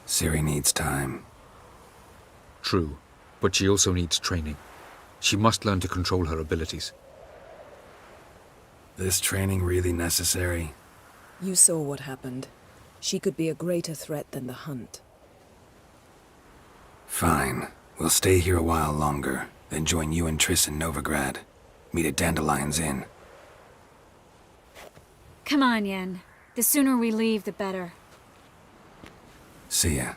Speaker 3: Ciri needs time.
Speaker 17: True, but she also needs training. She must learn to control her abilities.
Speaker 3: This training really necessary?
Speaker 8: You saw what happened. She could be a greater threat than the hunt.
Speaker 3: Fine. We'll stay here a while longer, then join you and Triss in Novigrad. Meet at Dandelion's Inn.
Speaker 9: Come on, Yen. The sooner we leave, the better.
Speaker 3: See ya.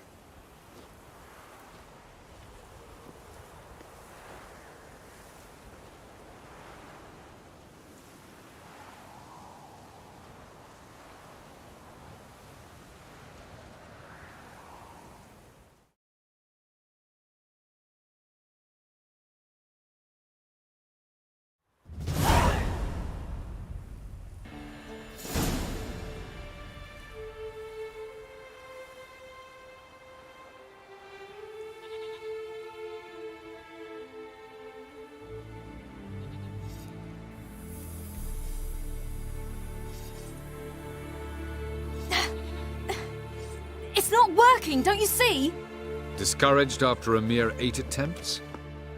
Speaker 6: It's not working, don't you see?
Speaker 17: Discouraged after a mere 8 attempts?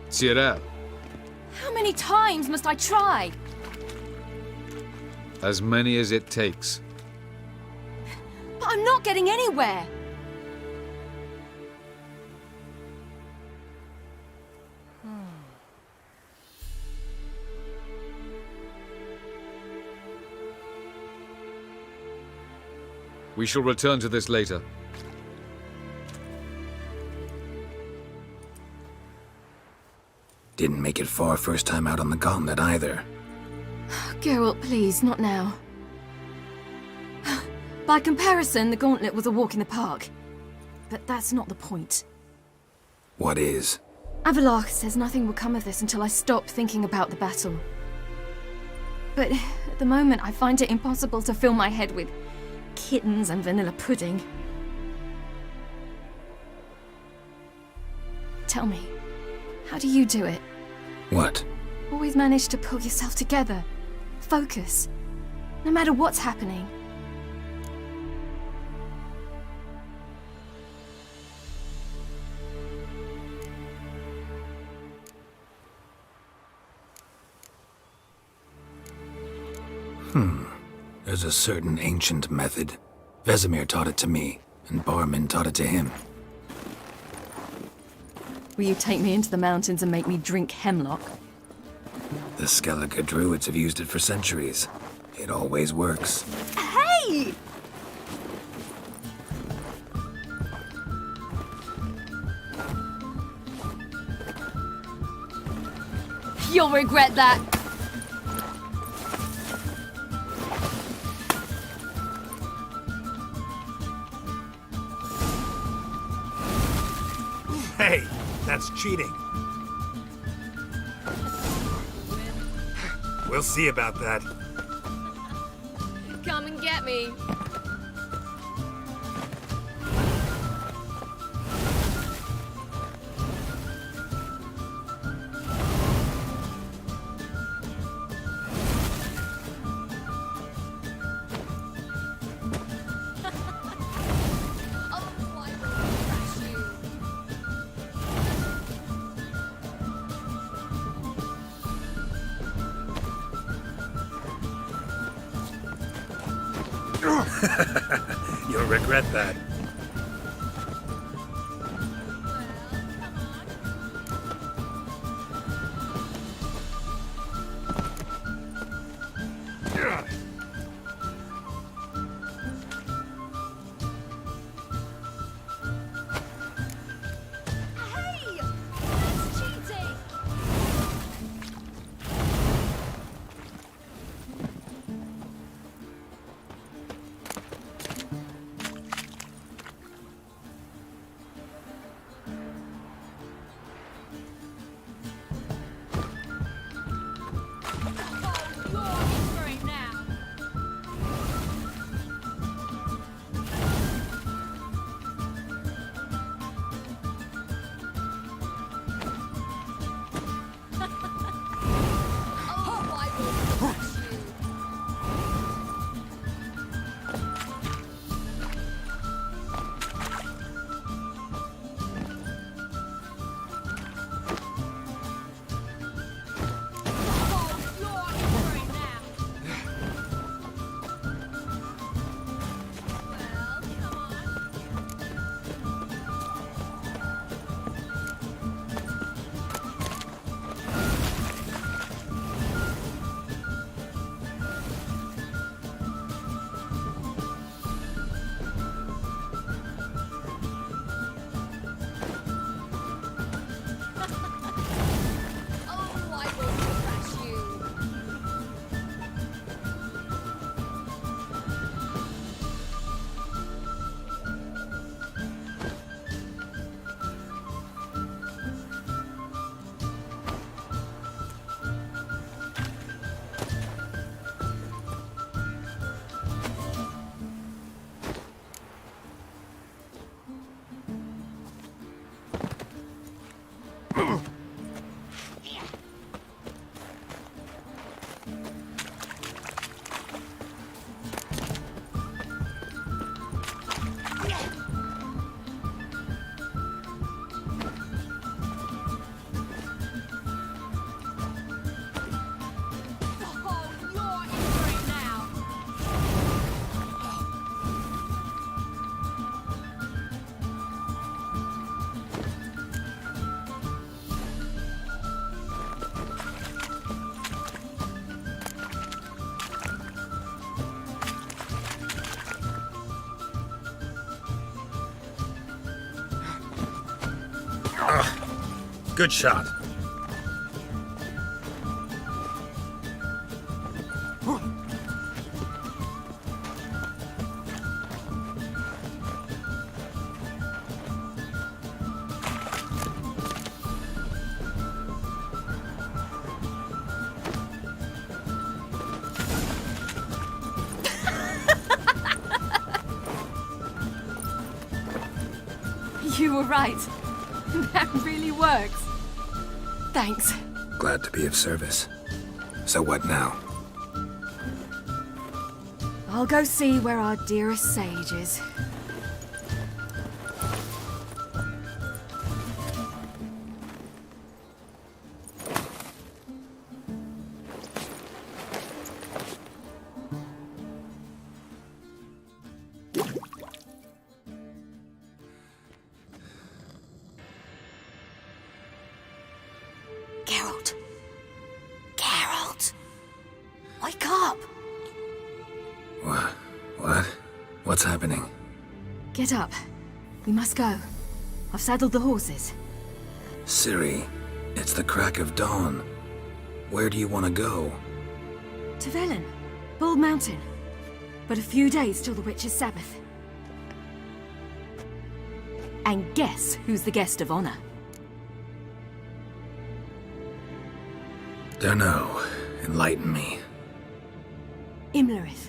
Speaker 17: Cyril,
Speaker 6: How many times must I try?
Speaker 17: as many as it takes.
Speaker 6: But I'm not getting anywhere.
Speaker 17: We shall return to this later.
Speaker 3: Didn't make it far first time out on the gauntlet either.
Speaker 6: Geralt, please, not now. By comparison, the gauntlet was a walk in the park. But that's not the point.
Speaker 3: What is?
Speaker 6: Avallac'h says nothing will come of this until I stop thinking about the battle. But at the moment, I find it impossible to fill my head with kittens and vanilla pudding. Tell me, how do you do it?
Speaker 3: What?
Speaker 6: Always manage to pull yourself together. Focus. No matter what's happening.
Speaker 3: There's a certain ancient method. Vesemir taught it to me, and Barman taught it to him.
Speaker 6: Will you take me into the mountains and make me drink hemlock?
Speaker 3: The Skellige druids have used it for centuries. It always works.
Speaker 6: Hey! You'll regret that.
Speaker 3: Hey, that's cheating. We'll see about that.
Speaker 6: Come and get me.
Speaker 3: You'll regret that.
Speaker 14: Good shot.
Speaker 6: You were right. That really works. Thanks.
Speaker 3: Glad to be of service. So what now?
Speaker 6: I'll go see where our dearest sage is.
Speaker 1: Wake up!
Speaker 3: What? What's happening?
Speaker 6: Get up. We must go. I've saddled the horses.
Speaker 3: Ciri, it's the crack of dawn. Where do you want to go?
Speaker 6: To Velen, Bald Mountain. But a few days till the Witch's Sabbath. And guess who's the guest of honor?
Speaker 3: Dunno. Enlighten me.
Speaker 6: Imlerith.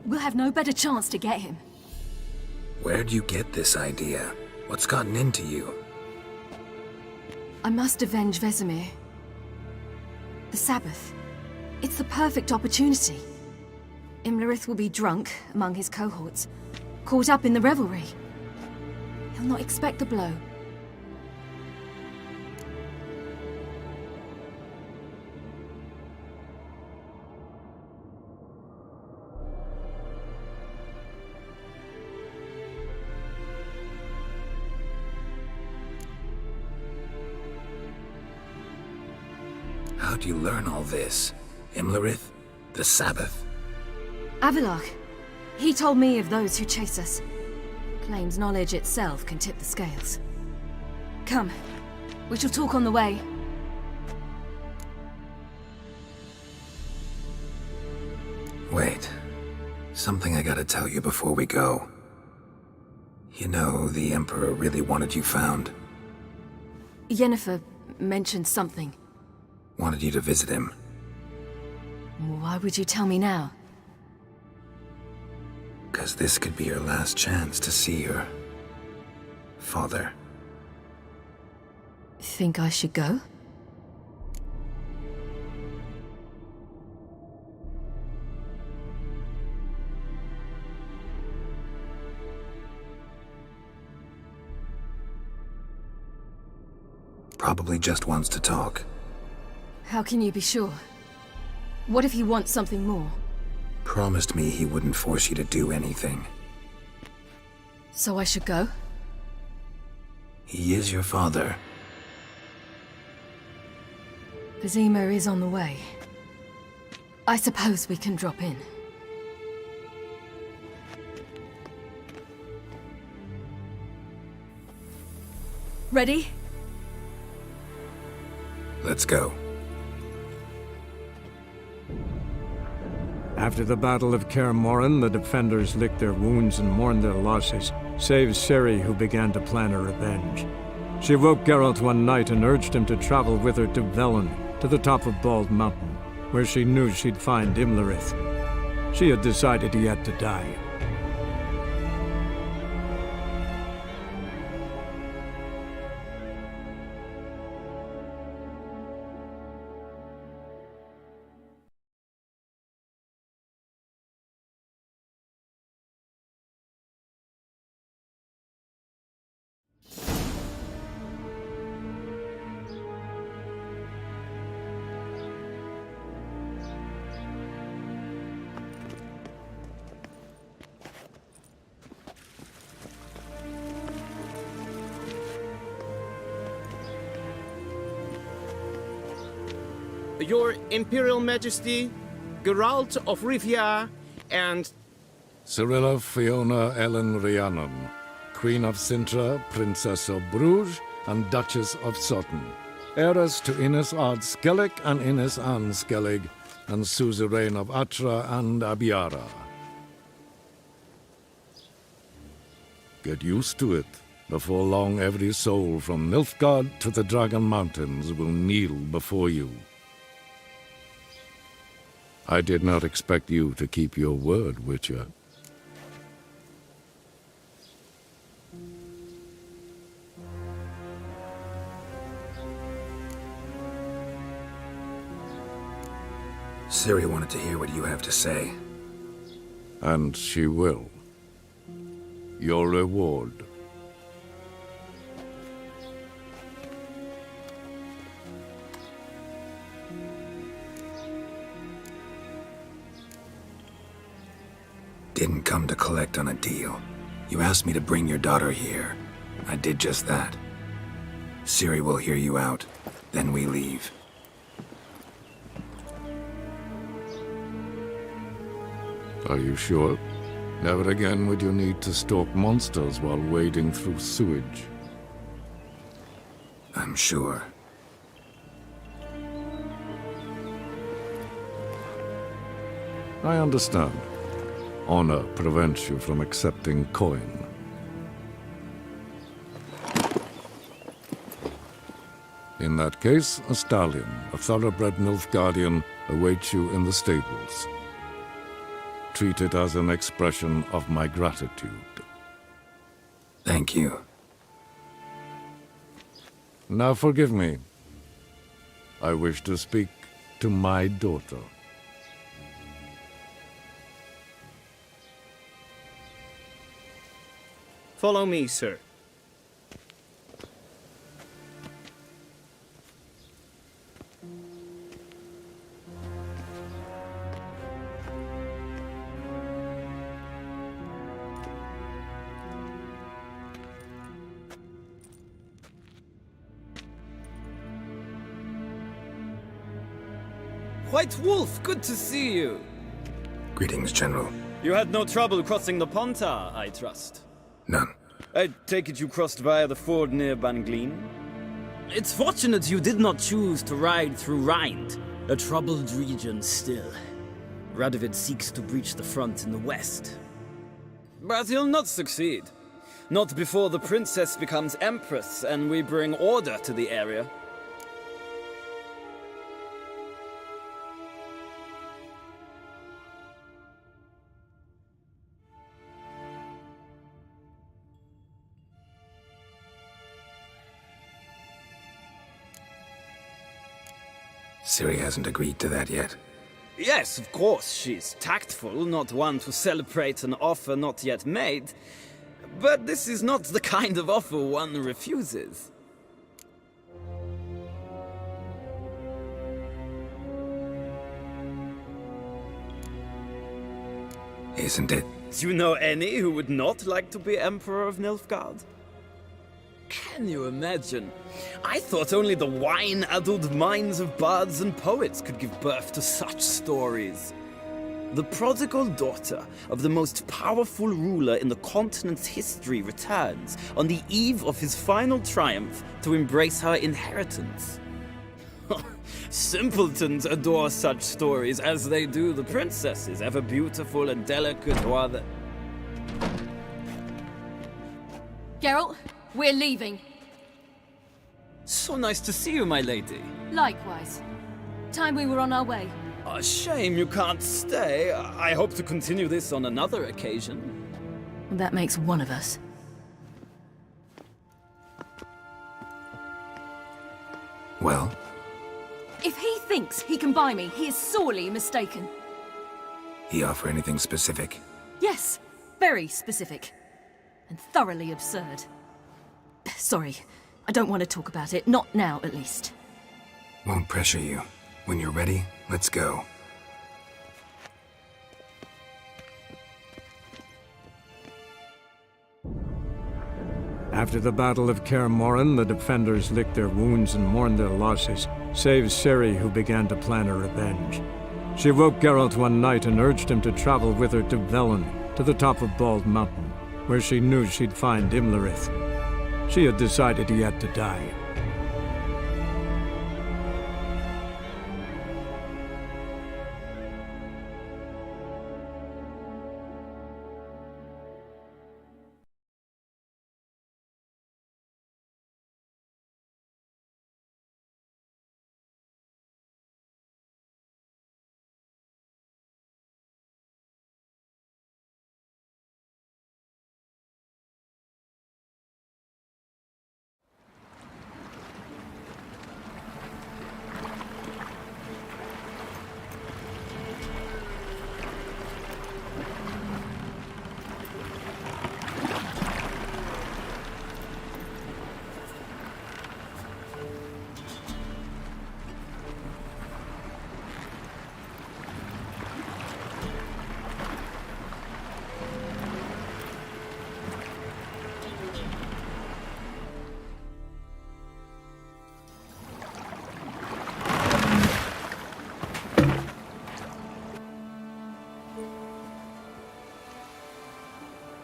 Speaker 6: We'll have no better chance to get him.
Speaker 3: Where'd you get this idea? What's gotten into you?
Speaker 6: I must avenge Vesemir. The Sabbath. It's the perfect opportunity. Imlerith will be drunk among his cohorts, caught up in the revelry. He'll not expect the blow.
Speaker 3: How'd you learn all this? Imlerith? The Sabbath?
Speaker 6: Avilark. He told me of those who chase us. Claims knowledge itself can tip the scales. Come. We shall talk on the way.
Speaker 3: Wait. Something I gotta tell you before we go. You know, the Emperor really wanted you found.
Speaker 6: Yennefer mentioned something.
Speaker 3: Wanted you to visit him.
Speaker 6: Why would you tell me now?
Speaker 3: 'Cause this could be your last chance to see your father.
Speaker 6: Think I should go?
Speaker 3: Probably just wants to talk.
Speaker 6: How can you be sure? What if he wants something more?
Speaker 3: Promised me he wouldn't force you to do anything.
Speaker 6: So I should go?
Speaker 3: He is your father.
Speaker 6: Vesemir is on the way. I suppose we can drop in. Ready?
Speaker 3: Let's go.
Speaker 2: After the Battle of Kaer Morhen, the defenders licked their wounds and mourned their losses, save Ciri, who began to plan her revenge. She woke Geralt one night and urged him to travel with her to Velen, to the top of Bald Mountain, where she knew she'd find Imlerith. She had decided he had to die.
Speaker 20: Your Imperial Majesty, Geralt of Rivia, and...
Speaker 21: Cyrilla Fiona Ellen Rhiannon, Queen of Sintra, Princess of Bruges, and Duchess of Sutton, heiress to Innes Ard Skellig and Innes Anne Skellig, and suzerain of Atra and Abiara. Get used to it. Before long, every soul from Nilfgaard to the Dragon Mountains will kneel before you. I did not expect you to keep your word, Witcher.
Speaker 3: Ciri wanted to hear what you have to say.
Speaker 21: And she will. Your reward.
Speaker 3: Didn't come to collect on a deal. You asked me to bring your daughter here. I did just that. Ciri will hear you out. Then we leave.
Speaker 21: Are you sure? Never again would you need to stalk monsters while wading through sewage.
Speaker 3: I'm sure.
Speaker 21: I understand. Honor prevents you from accepting coin. In that case, a stallion, a thoroughbred Nilfgaardian, awaits you in the stables. Treat it as an expression of my gratitude.
Speaker 3: Thank you.
Speaker 21: Now forgive me. I wish to speak to my daughter.
Speaker 20: Follow me, sir.
Speaker 22: White Wolf, good to see you.
Speaker 3: Greetings, General.
Speaker 22: You had no trouble crossing the Ponta, I trust.
Speaker 3: None.
Speaker 22: I take it you crossed via the ford near Banglin? It's fortunate you did not choose to ride through Rind, a troubled region still. Radovid seeks to breach the front in the west. But he'll not succeed. Not before the princess becomes empress and we bring order to the area.
Speaker 3: Ciri hasn't agreed to that yet.
Speaker 22: Yes, of course, she's tactful, not one to celebrate an offer not yet made. But this is not the kind of offer one refuses.
Speaker 3: Isn't it?
Speaker 22: Do you know any who would not like to be Emperor of Nilfgaard? Can you imagine? I thought only the wine-addled minds of bards and poets could give birth to such stories. The prodigal daughter of the most powerful ruler in the continent's history returns on the eve of his final triumph to embrace her inheritance. Simpletons adore such stories as they do the princesses, ever beautiful and delicate while the...
Speaker 6: Geralt, we're leaving.
Speaker 22: So nice to see you, my lady.
Speaker 6: Likewise. Time we were on our way.
Speaker 22: A shame you can't stay. I hope to continue this on another occasion.
Speaker 6: That makes one of us.
Speaker 3: Well?
Speaker 6: If he thinks he can buy me, he is sorely mistaken.
Speaker 3: He offer anything specific?
Speaker 6: Yes, very specific. And thoroughly absurd. Sorry, I don't want to talk about it. Not now, at least.
Speaker 3: Won't pressure you. When you're ready, let's go.
Speaker 2: After the Battle of Kaer Morhen, the defenders licked their wounds and mourned their losses, save Ciri, who began to plan a revenge. She woke Geralt one night and urged him to travel with her to Velen, to the top of Bald Mountain, where she knew she'd find Imlerith. She had decided he had to die.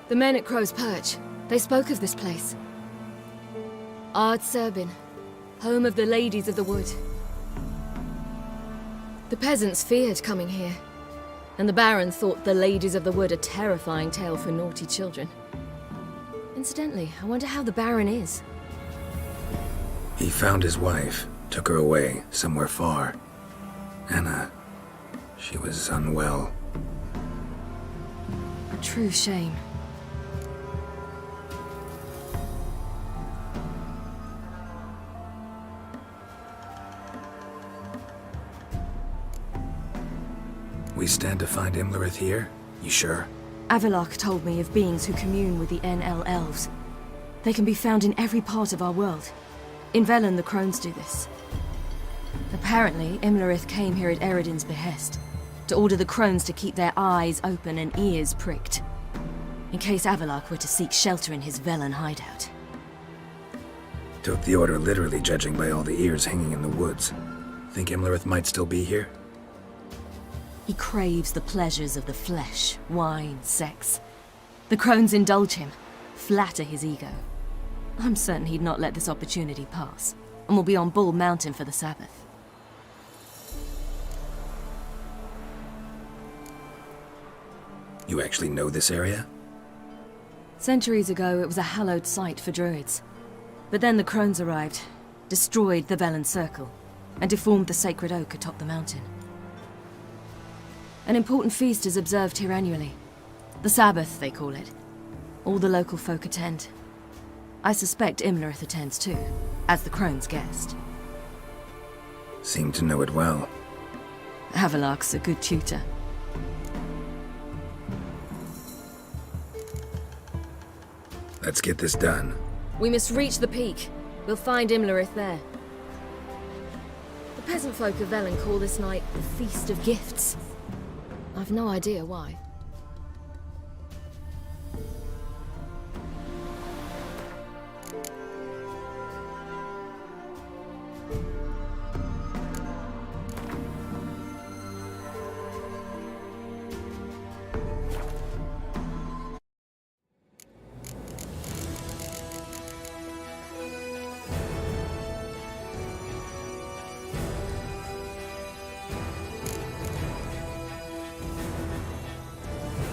Speaker 6: The men at Crow's Perch, they spoke of this place. Ard Serbin, home of the Ladies of the Wood. The peasants feared coming here, and the Baron thought the Ladies of the Wood a terrifying tale for naughty children. Incidentally, I wonder how the Baron is.
Speaker 3: He found his wife, took her away, somewhere far. Anna, she was unwell.
Speaker 6: A true shame.
Speaker 3: We stand to find Imlerith here? You sure?
Speaker 6: Avalok told me of beings who commune with the NL Elves. They can be found in every part of our world. In Velen, the crones do this. Apparently, Imlerith came here at Eredin's behest, to order the crones to keep their eyes open and ears pricked, in case Avalok were to seek shelter in his Velen hideout.
Speaker 3: Took the order literally, judging by all the ears hanging in the woods. Think Imlerith might still be here?
Speaker 6: He craves the pleasures of the flesh, wine, sex. The crones indulge him, flatter his ego. I'm certain he'd not let this opportunity pass, and will be on Bull Mountain for the Sabbath.
Speaker 3: You actually know this area?
Speaker 6: Centuries ago, it was a hallowed site for druids. But then the crones arrived, destroyed the Velen Circle, and deformed the sacred oak atop the mountain. An important feast is observed here annually. The Sabbath, they call it. All the local folk attend. I suspect Imlerith attends too, as the crone's guest.
Speaker 3: Seem to know it well.
Speaker 6: Avalok's a good tutor.
Speaker 3: Let's get this done.
Speaker 6: We must reach the peak. We'll find Imlerith there. The peasant folk of Velen call this night the Feast of Gifts. I've no idea why.